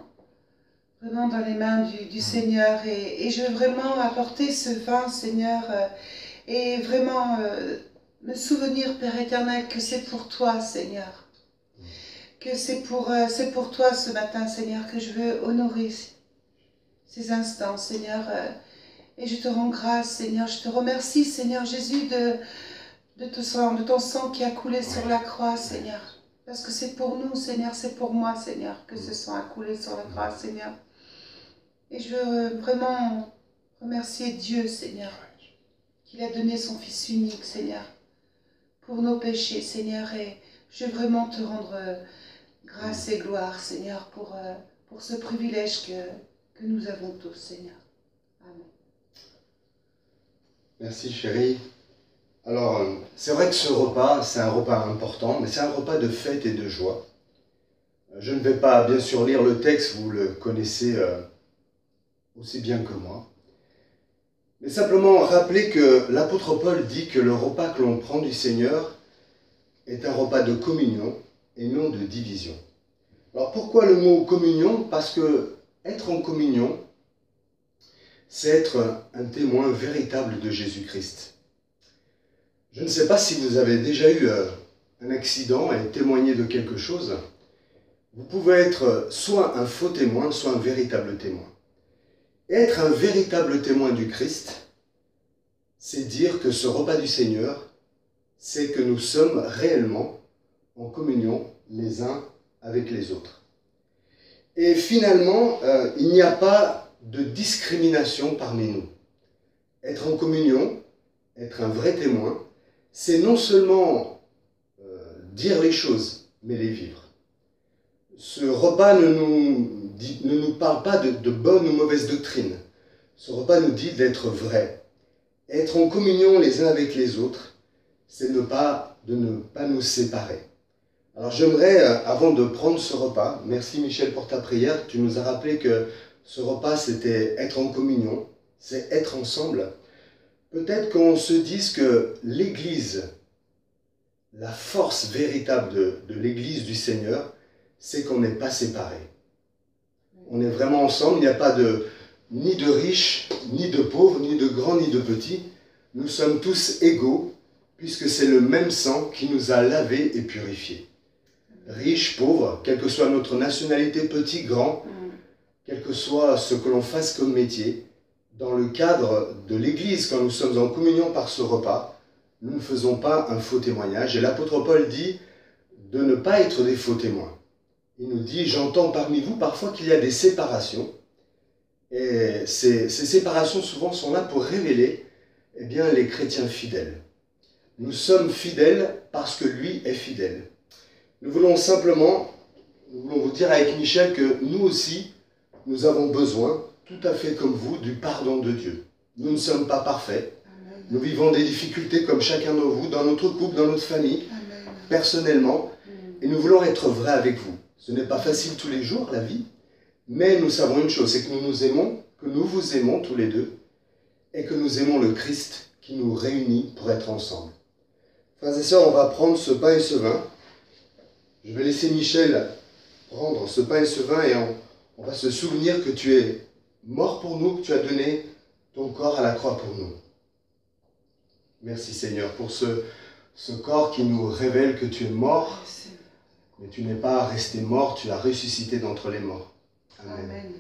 [SPEAKER 6] vraiment dans les mains du Seigneur. Et je veux vraiment apporter ce vin, Seigneur, et vraiment me souvenir, Père éternel, que c'est pour toi, Seigneur. Que c'est pour toi ce matin, Seigneur, que je veux honorer ces instants, Seigneur. Et je te rends grâce, Seigneur. Je te remercie, Seigneur Jésus, de ton sang qui a coulé sur la croix, Seigneur. Parce que c'est pour nous, Seigneur, c'est pour moi, Seigneur, que ce sang a coulé sur la croix, Seigneur. Et je veux vraiment remercier Dieu, Seigneur, qu'il a donné son Fils unique, Seigneur, pour nos péchés, Seigneur. Et je veux vraiment te rendre grâce et gloire, Seigneur, pour ce privilège que nous avons tous, Seigneur. Amen.
[SPEAKER 7] Merci chérie. Alors, c'est vrai que ce repas, c'est un repas important, mais c'est un repas de fête et de joie. Je ne vais pas bien sûr lire le texte, vous le connaissez aussi bien que moi. Mais simplement rappeler que l'apôtre Paul dit que le repas que l'on prend du Seigneur est un repas de communion et non de division. Alors pourquoi le mot communion? Parce que être en communion, c'est être un témoin véritable de Jésus-Christ. Je ne sais pas si vous avez déjà eu un accident et témoigné de quelque chose. Vous pouvez être soit un faux témoin, soit un véritable témoin. Être un véritable témoin du Christ, c'est dire que ce repas du Seigneur, c'est que nous sommes réellement en communion les uns avec les autres. Et finalement, il n'y a pas de discrimination parmi nous. Être en communion, être un vrai témoin, c'est non seulement dire les choses, mais les vivre. Ce repas ne nous parle pas de bonne ou mauvaise doctrine. Ce repas nous dit d'être vrai. Être en communion les uns avec les autres, c'est de ne pas nous séparer. Alors j'aimerais, avant de prendre ce repas, merci Michel pour ta prière, tu nous as rappelé que ce repas c'était être en communion, c'est être ensemble. Peut-être qu'on se dise que l'Église, la force véritable de l'Église du Seigneur, c'est qu'on n'est pas séparés. On est vraiment ensemble, il n'y a pas ni de riches, ni de pauvres, ni de grands, ni de petits. Nous sommes tous égaux, puisque c'est le même sang qui nous a lavés et purifiés. Riches, pauvres, quelle que soit notre nationalité, petit, grand, quel que soit ce que l'on fasse comme métier, dans le cadre de l'Église, quand nous sommes en communion par ce repas, nous ne faisons pas un faux témoignage. Et l'apôtre Paul dit de ne pas être des faux témoins. Il nous dit, j'entends parmi vous parfois qu'il y a des séparations. Et ces séparations souvent sont là pour révéler eh bien, les chrétiens fidèles. Nous sommes fidèles parce que lui est fidèle. Nous voulons vous dire avec Michel que nous aussi, nous avons besoin, tout à fait comme vous, du pardon de Dieu. Nous ne sommes pas parfaits. Amen. Nous vivons des difficultés comme chacun de vous, dans notre couple, dans notre famille, Amen. Personnellement. Et nous voulons être vrais avec vous. Ce n'est pas facile tous les jours, la vie. Mais nous savons une chose, c'est que nous nous aimons, que nous vous aimons tous les deux, et que nous aimons le Christ qui nous réunit pour être ensemble. Frères et sœurs, on va prendre ce pain et ce vin. Je vais laisser Michel prendre ce pain et ce vin et on va se souvenir que tu es mort pour nous, que tu as donné ton corps à la croix pour nous. Merci Seigneur pour ce corps qui nous révèle que tu es mort, mais tu n'es pas resté mort, tu as ressuscité d'entre les morts. Amen. Amen.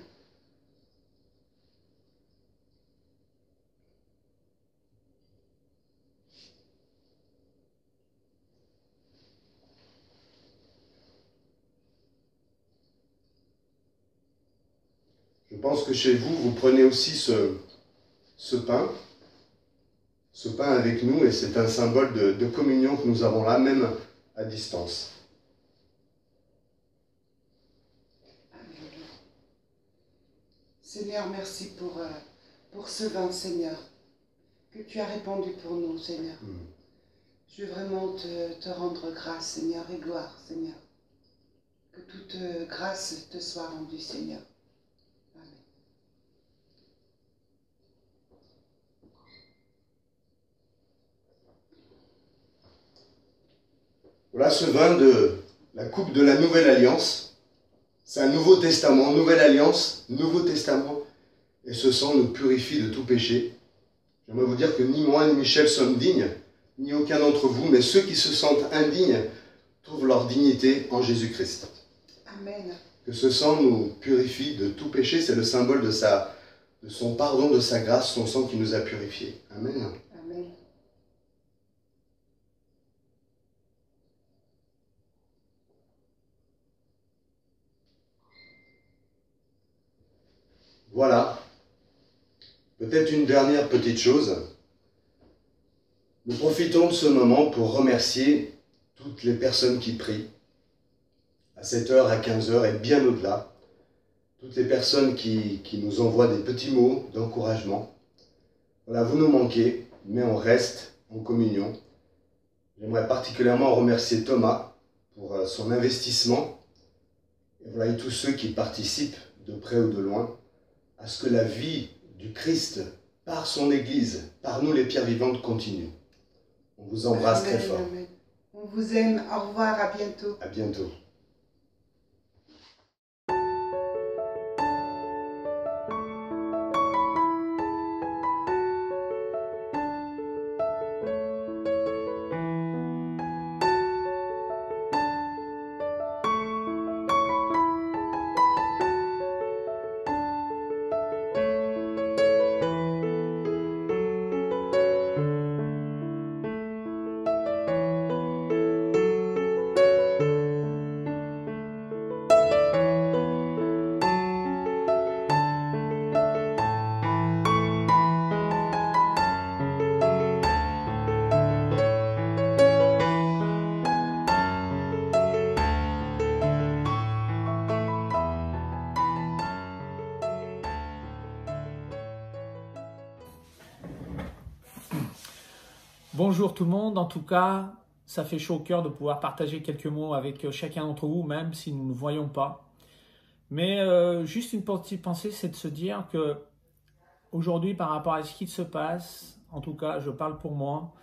[SPEAKER 7] Je pense que chez vous, vous prenez aussi ce pain avec nous, et c'est un symbole de communion que nous avons là, même à distance.
[SPEAKER 6] Seigneur, merci pour ce vin, Seigneur, que tu as répandu pour nous, Seigneur. Je veux vraiment te rendre grâce, Seigneur, et gloire, Seigneur. Que toute grâce te soit rendue, Seigneur. Amen.
[SPEAKER 7] Voilà ce vin de la coupe de la Nouvelle Alliance. C'est un nouveau testament, nouvelle alliance, nouveau testament. Et ce sang nous purifie de tout péché. J'aimerais vous dire que ni moi ni Michel sommes dignes, ni aucun d'entre vous, mais ceux qui se sentent indignes trouvent leur dignité en Jésus-Christ.
[SPEAKER 6] Amen.
[SPEAKER 7] Que ce sang nous purifie de tout péché, c'est le symbole de son pardon, de sa grâce, son sang qui nous a purifiés. Amen.
[SPEAKER 6] Amen.
[SPEAKER 7] Voilà. Peut-être une dernière petite chose. Nous profitons de ce moment pour remercier toutes les personnes qui prient, à 7h, à 15h et bien au-delà. Toutes les personnes qui nous envoient des petits mots d'encouragement. Voilà, vous nous manquez, mais on reste en communion. J'aimerais particulièrement remercier Thomas pour son investissement. Et voilà, et tous ceux qui participent de près ou de loin à ce que la vie du Christ, par son Église, par nous les pierres vivantes, continue. On vous embrasse très fort.
[SPEAKER 6] Amen. On vous aime. Au revoir. À bientôt.
[SPEAKER 7] À bientôt.
[SPEAKER 8] Bonjour tout le monde, en tout cas, ça fait chaud au cœur de pouvoir partager quelques mots avec chacun d'entre vous, même si nous ne nous voyons pas. Mais juste une petite pensée, c'est de se dire que aujourd'hui, par rapport à ce qui se passe, en tout cas, je parle pour moi,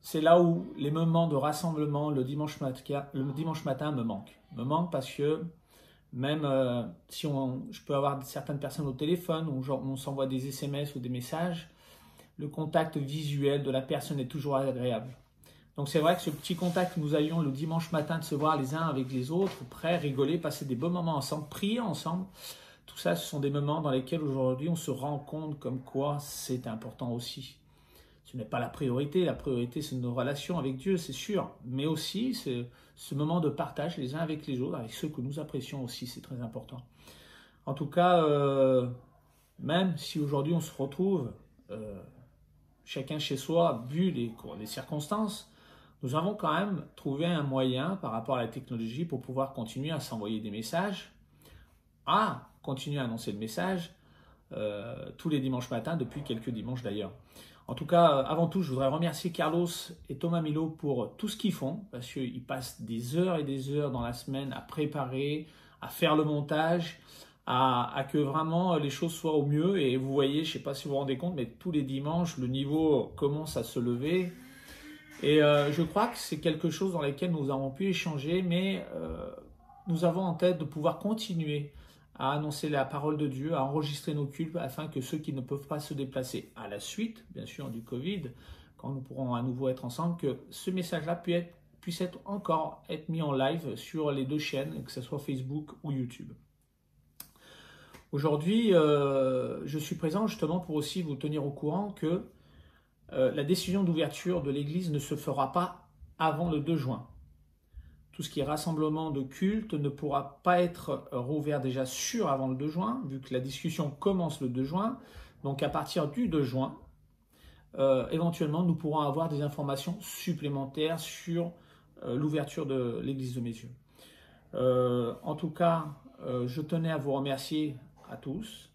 [SPEAKER 8] c'est là où les moments de rassemblement le dimanche matin me manquent. Me manquent parce que même si je peux avoir certaines personnes au téléphone, où on s'envoie des SMS ou des messages, le contact visuel de la personne est toujours agréable. Donc c'est vrai que ce petit contact que nous avions le dimanche matin, de se voir les uns avec les autres, prêts, rigoler, passer des bons moments ensemble, prier ensemble, tout ça, ce sont des moments dans lesquels aujourd'hui on se rend compte comme quoi c'est important aussi. Ce n'est pas la priorité c'est nos relations avec Dieu, c'est sûr, mais aussi ce moment de partage les uns avec les autres, avec ceux que nous apprécions aussi, c'est très important. En tout cas, même si aujourd'hui on se retrouve chacun chez soi, vu les circonstances, nous avons quand même trouvé un moyen par rapport à la technologie pour pouvoir continuer à s'envoyer des messages, à continuer à annoncer le message tous les dimanches matins, depuis quelques dimanches d'ailleurs. En tout cas, avant tout, je voudrais remercier Carlos et Thomas Milo pour tout ce qu'ils font, parce qu'ils passent des heures et des heures dans la semaine à préparer, à faire le montage, à que vraiment les choses soient au mieux. Et vous voyez, je ne sais pas si vous vous rendez compte, mais tous les dimanches, le niveau commence à se lever. Et je crois que c'est quelque chose dans lequel nous avons pu échanger, mais nous avons en tête de pouvoir continuer à annoncer la parole de Dieu, à enregistrer nos cultes, afin que ceux qui ne peuvent pas se déplacer à la suite, bien sûr, du Covid, quand nous pourrons à nouveau être ensemble, que ce message-là puisse encore être mis en live sur les deux chaînes, que ce soit Facebook ou YouTube. Aujourd'hui, je suis présent justement pour aussi vous tenir au courant que la décision d'ouverture de l'Église ne se fera pas avant le 2 juin. Tout ce qui est rassemblement de culte ne pourra pas être rouvert déjà sûr avant le 2 juin, vu que la discussion commence le 2 juin. Donc à partir du 2 juin, éventuellement, nous pourrons avoir des informations supplémentaires sur l'ouverture de l'Église de mes yeux. En tout cas, je tenais à vous remercier à tous.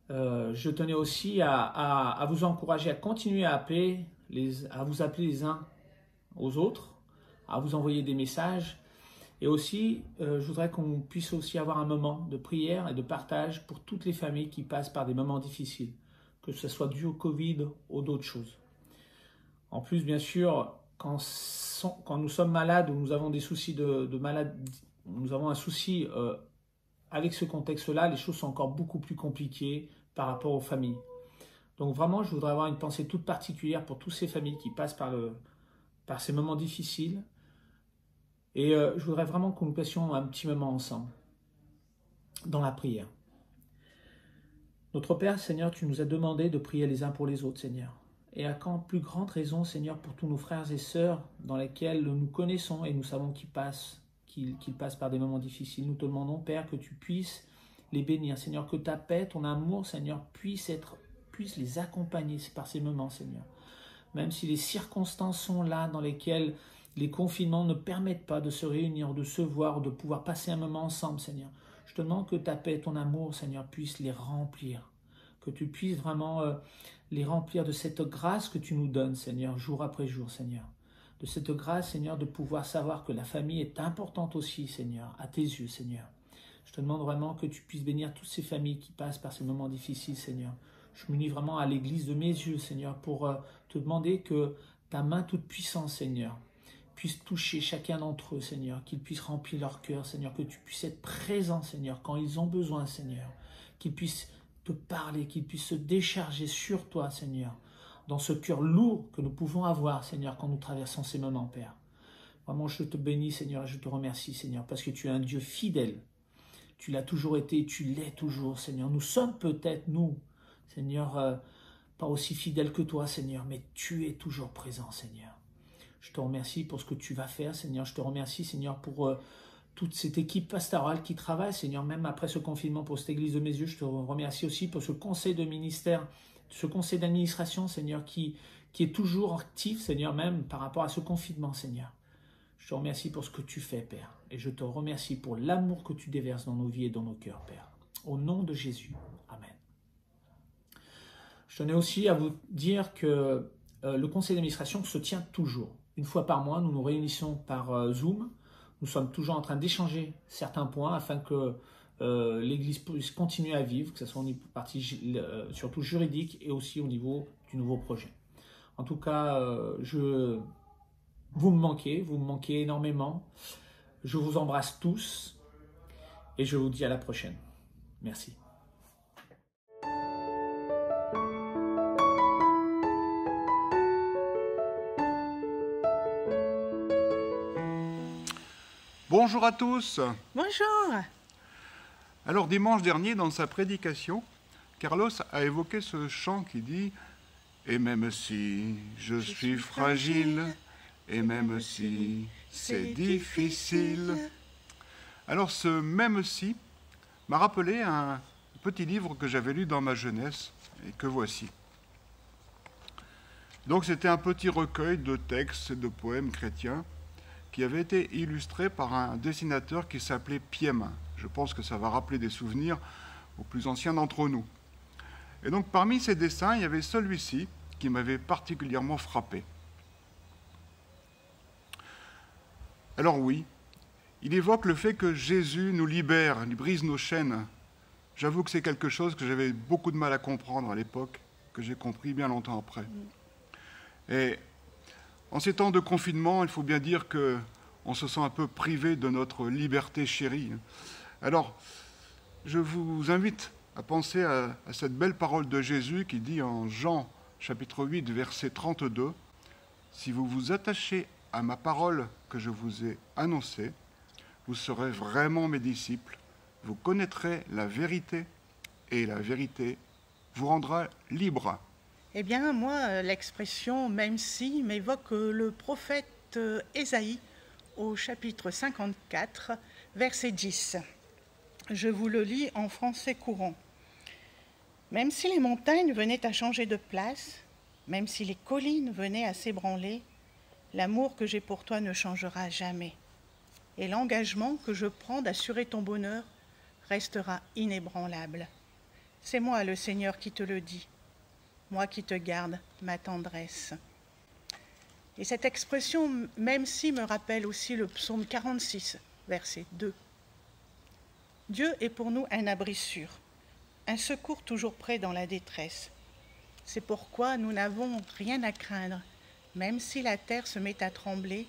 [SPEAKER 8] Je tenais aussi à vous encourager à continuer à vous appeler les uns aux autres, à vous envoyer des messages. Et aussi, je voudrais qu'on puisse aussi avoir un moment de prière et de partage pour toutes les familles qui passent par des moments difficiles, que ce soit dû au Covid ou d'autres choses. En plus, bien sûr, quand nous sommes malades ou nous avons des soucis de nous avons un souci avec ce contexte-là, les choses sont encore beaucoup plus compliquées par rapport aux familles. Donc vraiment, je voudrais avoir une pensée toute particulière pour toutes ces familles qui passent par ces moments difficiles. Et je voudrais vraiment que nous passions un petit moment ensemble, dans la prière. Notre Père, Seigneur, tu nous as demandé de prier les uns pour les autres, Seigneur. Et à quand plus grande raison, Seigneur, pour tous nos frères et sœurs dans lesquels nous connaissons et nous savons qu'ils passent par des moments difficiles. Nous te demandons, Père, que tu puisses les bénir, Seigneur, que ta paix, ton amour, Seigneur, puisse les accompagner par ces moments, Seigneur. Même si les circonstances sont là dans lesquelles les confinements ne permettent pas de se réunir, de se voir, de pouvoir passer un moment ensemble, Seigneur. Je te demande que ta paix, ton amour, Seigneur, puisse les remplir. Que tu puisses vraiment les remplir de cette grâce que tu nous donnes, Seigneur, jour après jour, Seigneur. De cette grâce, Seigneur, de pouvoir savoir que la famille est importante aussi, Seigneur, à tes yeux, Seigneur. Je te demande vraiment que tu puisses bénir toutes ces familles qui passent par ces moments difficiles, Seigneur. Je m'unis vraiment à l'église de mes yeux, Seigneur, pour te demander que ta main toute puissante, Seigneur, puisse toucher chacun d'entre eux, Seigneur, qu'ils puissent remplir leur cœur, Seigneur, que tu puisses être présent, Seigneur, quand ils ont besoin, Seigneur, qu'ils puissent te parler, qu'ils puissent se décharger sur toi, Seigneur, dans ce cœur lourd que nous pouvons avoir, Seigneur, quand nous traversons ces moments, Père. Vraiment, je te bénis, Seigneur, et je te remercie, Seigneur, parce que tu es un Dieu fidèle. Tu l'as toujours été et tu l'es toujours, Seigneur. Nous sommes peut-être, nous, Seigneur, pas aussi fidèles que toi, Seigneur, mais tu es toujours présent, Seigneur. Je te remercie pour ce que tu vas faire, Seigneur. Je te remercie, Seigneur, pour toute cette équipe pastorale qui travaille, Seigneur, même après ce confinement pour cette église de mes yeux. Je te remercie aussi pour ce conseil de ministère, ce conseil d'administration, Seigneur, qui est toujours actif, Seigneur, même par rapport à ce confinement, Seigneur. Je te remercie pour ce que tu fais, Père. Et je te remercie pour l'amour que tu déverses dans nos vies et dans nos cœurs, Père. Au nom de Jésus. Amen. Je tenais aussi à vous dire que le conseil d'administration se tient toujours. Une fois par mois, nous nous réunissons par Zoom. Nous sommes toujours en train d'échanger certains points afin que l'Église puisse continuer à vivre, que ce soit au niveau partie surtout juridique et aussi au niveau du nouveau projet. En tout cas, vous me manquez énormément. Je vous embrasse tous et je vous dis à la prochaine. Merci.
[SPEAKER 9] Bonjour à tous.
[SPEAKER 10] Bonjour.
[SPEAKER 9] Alors dimanche dernier, dans sa prédication, Carlos a évoqué ce chant qui dit « Et même si je suis fragile, et même si c'est difficile ». Alors ce « même si » m'a rappelé un petit livre que j'avais lu dans ma jeunesse et que voici. Donc c'était un petit recueil de textes et de poèmes chrétiens qui avait été illustré par un dessinateur qui s'appelait Piem. Je pense que ça va rappeler des souvenirs aux plus anciens d'entre nous. Et donc parmi ces dessins, il y avait celui-ci qui m'avait particulièrement frappé. Alors oui, il évoque le fait que Jésus nous libère, il brise nos chaînes. J'avoue que c'est quelque chose que j'avais beaucoup de mal à comprendre à l'époque, que j'ai compris bien longtemps après. Et en ces temps de confinement, il faut bien dire qu'on se sent un peu privé de notre liberté chérie. Alors, je vous invite à penser à cette belle parole de Jésus qui dit en Jean chapitre 8, verset 32, « Si vous vous attachez à ma parole que je vous ai annoncée, vous serez vraiment mes disciples, vous connaîtrez la vérité et la vérité vous rendra libre. »
[SPEAKER 10] Eh bien, moi, l'expression « même si » m'évoque le prophète Ésaïe au chapitre 54, verset 10. Je vous le lis en français courant. « Même si les montagnes venaient à changer de place, même si les collines venaient à s'ébranler, l'amour que j'ai pour toi ne changera jamais. Et l'engagement que je prends d'assurer ton bonheur restera inébranlable. C'est moi, le Seigneur, qui te le dis. Moi qui te garde ma tendresse. » Et cette expression « même si » me rappelle aussi le psaume 46, verset 2. Dieu est pour nous un abri sûr, un secours toujours prêt dans la détresse. C'est pourquoi nous n'avons rien à craindre, même si la terre se met à trembler,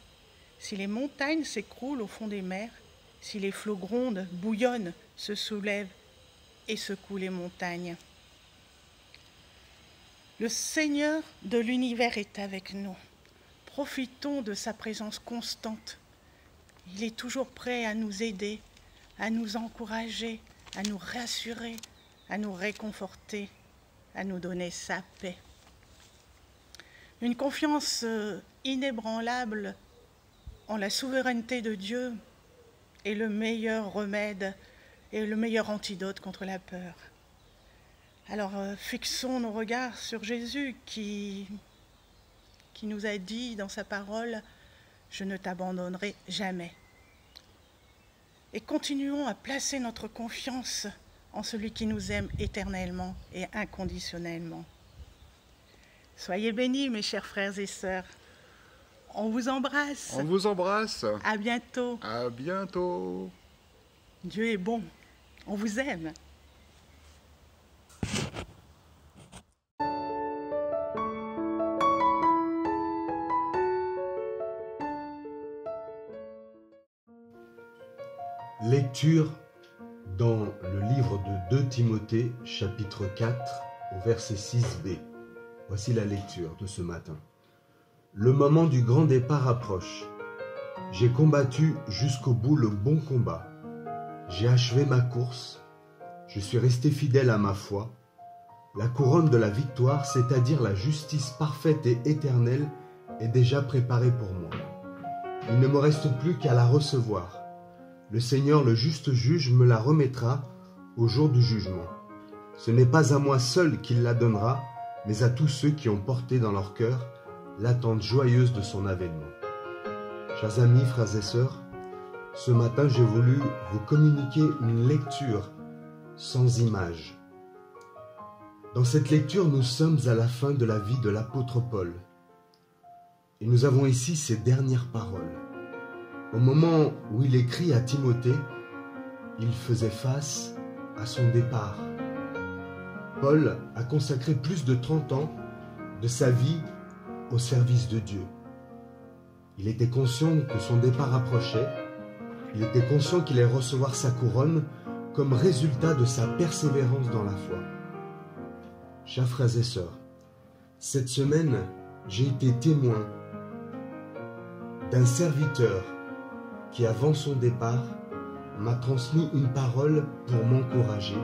[SPEAKER 10] si les montagnes s'écroulent au fond des mers, si les flots grondent, bouillonnent, se soulèvent et secouent les montagnes. Le Seigneur de l'univers est avec nous. Profitons de sa présence constante. Il est toujours prêt à nous aider, à nous encourager, à nous rassurer, à nous réconforter, à nous donner sa paix. Une confiance inébranlable en la souveraineté de Dieu est le meilleur remède et le meilleur antidote contre la peur. Alors fixons nos regards sur Jésus qui nous a dit dans sa parole « Je ne t'abandonnerai jamais ». Et continuons à placer notre confiance en celui qui nous aime éternellement et inconditionnellement. Soyez bénis, mes chers frères et sœurs. On vous embrasse.
[SPEAKER 9] On vous embrasse.
[SPEAKER 10] À bientôt.
[SPEAKER 9] À bientôt.
[SPEAKER 10] Dieu est bon. On vous aime.
[SPEAKER 7] Lecture dans le livre de 2 Timothée, chapitre 4, au verset 6b. Voici la lecture de ce matin. Le moment du grand départ approche. J'ai combattu jusqu'au bout le bon combat. J'ai achevé ma course. Je suis resté fidèle à ma foi. La couronne de la victoire, c'est-à-dire la justice parfaite et éternelle, est déjà préparée pour moi. Il ne me reste plus qu'à la recevoir. Le Seigneur, le juste juge, me la remettra au jour du jugement. Ce n'est pas à moi seul qu'il la donnera, mais à tous ceux qui ont porté dans leur cœur l'attente joyeuse de son avènement. Chers amis, frères et sœurs, ce matin j'ai voulu vous communiquer une lecture sans image. Dans cette lecture, nous sommes à la fin de la vie de l'apôtre Paul. Et nous avons ici ses dernières paroles. Au moment où il écrit à Timothée, il faisait face à son départ. Paul a consacré plus de 30 ans de sa vie au service de Dieu. Il était conscient que son départ approchait. Il était conscient qu'il allait recevoir sa couronne comme résultat de sa persévérance dans la foi. Chers frères et sœurs, cette semaine, j'ai été témoin d'un serviteur qui, avant son départ, m'a transmis une parole pour m'encourager.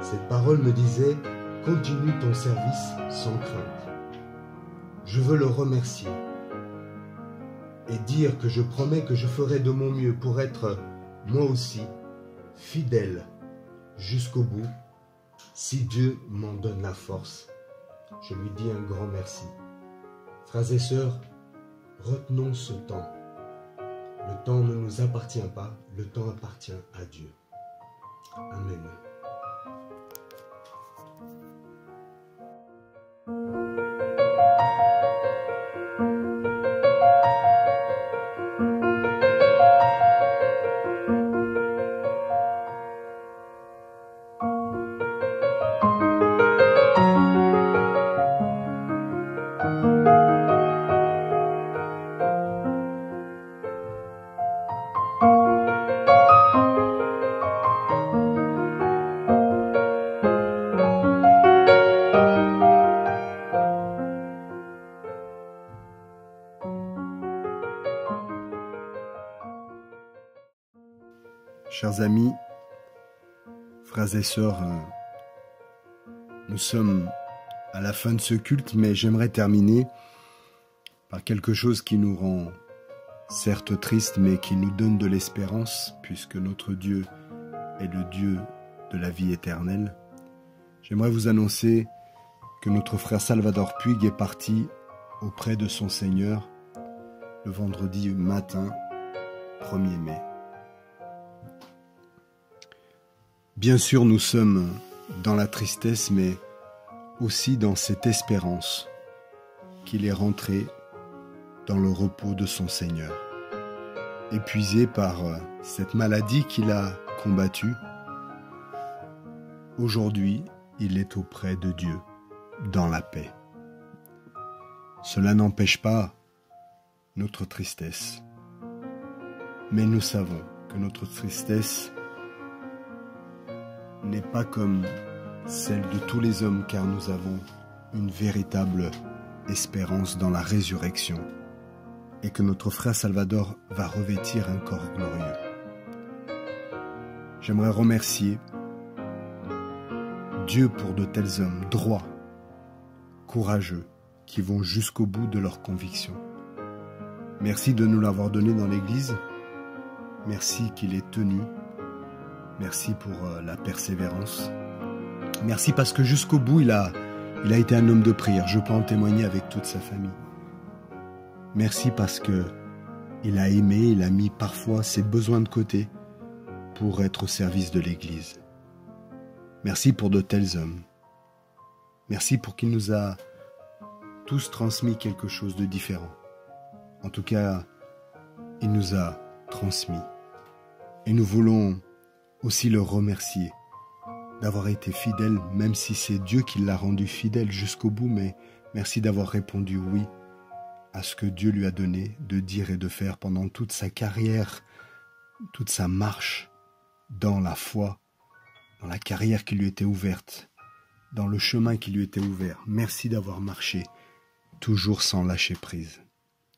[SPEAKER 7] Cette parole me disait « Continue ton service sans crainte ». Je veux le remercier et dire que je promets que je ferai de mon mieux pour être, moi aussi, fidèle jusqu'au bout, si Dieu m'en donne la force. Je lui dis un grand merci. Frères et sœurs, retenons ce temps. Le temps ne nous appartient pas, le temps appartient à Dieu. Amen. Chers amis, frères et sœurs, nous sommes à la fin de ce culte, mais j'aimerais terminer par quelque chose qui nous rend certes tristes, mais qui nous donne de l'espérance, puisque notre Dieu est le Dieu de la vie éternelle. J'aimerais vous annoncer que notre frère Salvador Puig est parti auprès de son Seigneur le vendredi matin 1er mai. Bien sûr, nous sommes dans la tristesse, mais aussi dans cette espérance qu'il est rentré dans le repos de son Seigneur. Épuisé par cette maladie qu'il a combattue, aujourd'hui, il est auprès de Dieu, dans la paix. Cela n'empêche pas notre tristesse, mais nous savons que que notre tristesse n'est pas comme celle de tous les hommes, car nous avons une véritable espérance dans la résurrection et que notre frère Salvador va revêtir un corps glorieux. J'aimerais remercier Dieu pour de tels hommes droits, courageux, qui vont jusqu'au bout de leurs convictions. Merci de nous l'avoir donné dans l'Église. Merci qu'il est tenu. Merci pour la persévérance. Merci parce que jusqu'au bout, il a été un homme de prière. Je peux en témoigner avec toute sa famille. Merci parce que il a aimé, il a mis parfois ses besoins de côté pour être au service de l'Église. Merci pour de tels hommes. Merci pour qu'il nous a tous transmis quelque chose de différent. En tout cas, il nous a transmis. Et nous voulons aussi le remercier d'avoir été fidèle, même si c'est Dieu qui l'a rendu fidèle jusqu'au bout, mais merci d'avoir répondu oui à ce que Dieu lui a donné de dire et de faire pendant toute sa carrière, toute sa marche dans la foi, dans la carrière qui lui était ouverte, dans le chemin qui lui était ouvert. Merci d'avoir marché, toujours sans lâcher prise.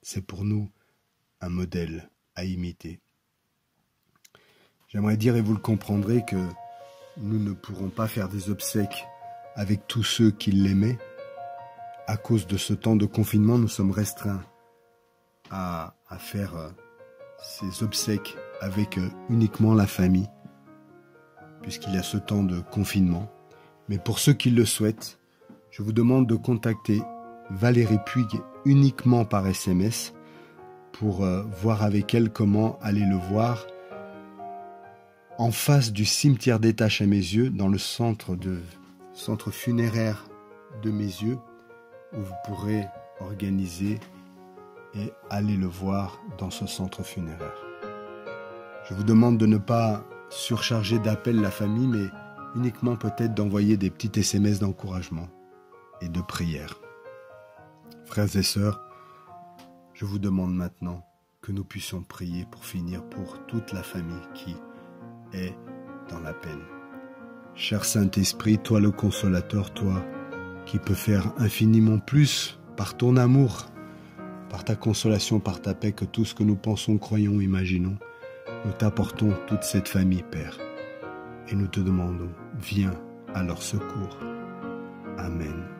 [SPEAKER 7] C'est pour nous un modèle à imiter. J'aimerais dire, et vous le comprendrez, que nous ne pourrons pas faire des obsèques avec tous ceux qui l'aimaient. À cause de ce temps de confinement, nous sommes restreints à faire ces obsèques avec uniquement la famille, puisqu'il y a ce temps de confinement. Mais pour ceux qui le souhaitent, je vous demande de contacter Valérie Puig uniquement par SMS pour voir avec elle comment aller le voir en face du cimetière d'Étache à Mézieux, dans le centre funéraire de Mézieux, où vous pourrez organiser et aller le voir dans ce centre funéraire. Je vous demande de ne pas surcharger d'appels la famille, mais uniquement peut-être d'envoyer des petits SMS d'encouragement et de prière. Frères et sœurs, je vous demande maintenant que nous puissions prier pour finir pour toute la famille qui est dans la peine. Cher Saint-Esprit, toi le consolateur, toi qui peux faire infiniment plus par ton amour, par ta consolation, par ta paix que tout ce que nous pensons, croyons, imaginons, nous t'apportons toute cette famille, Père, et nous te demandons, viens à leur secours. Amen.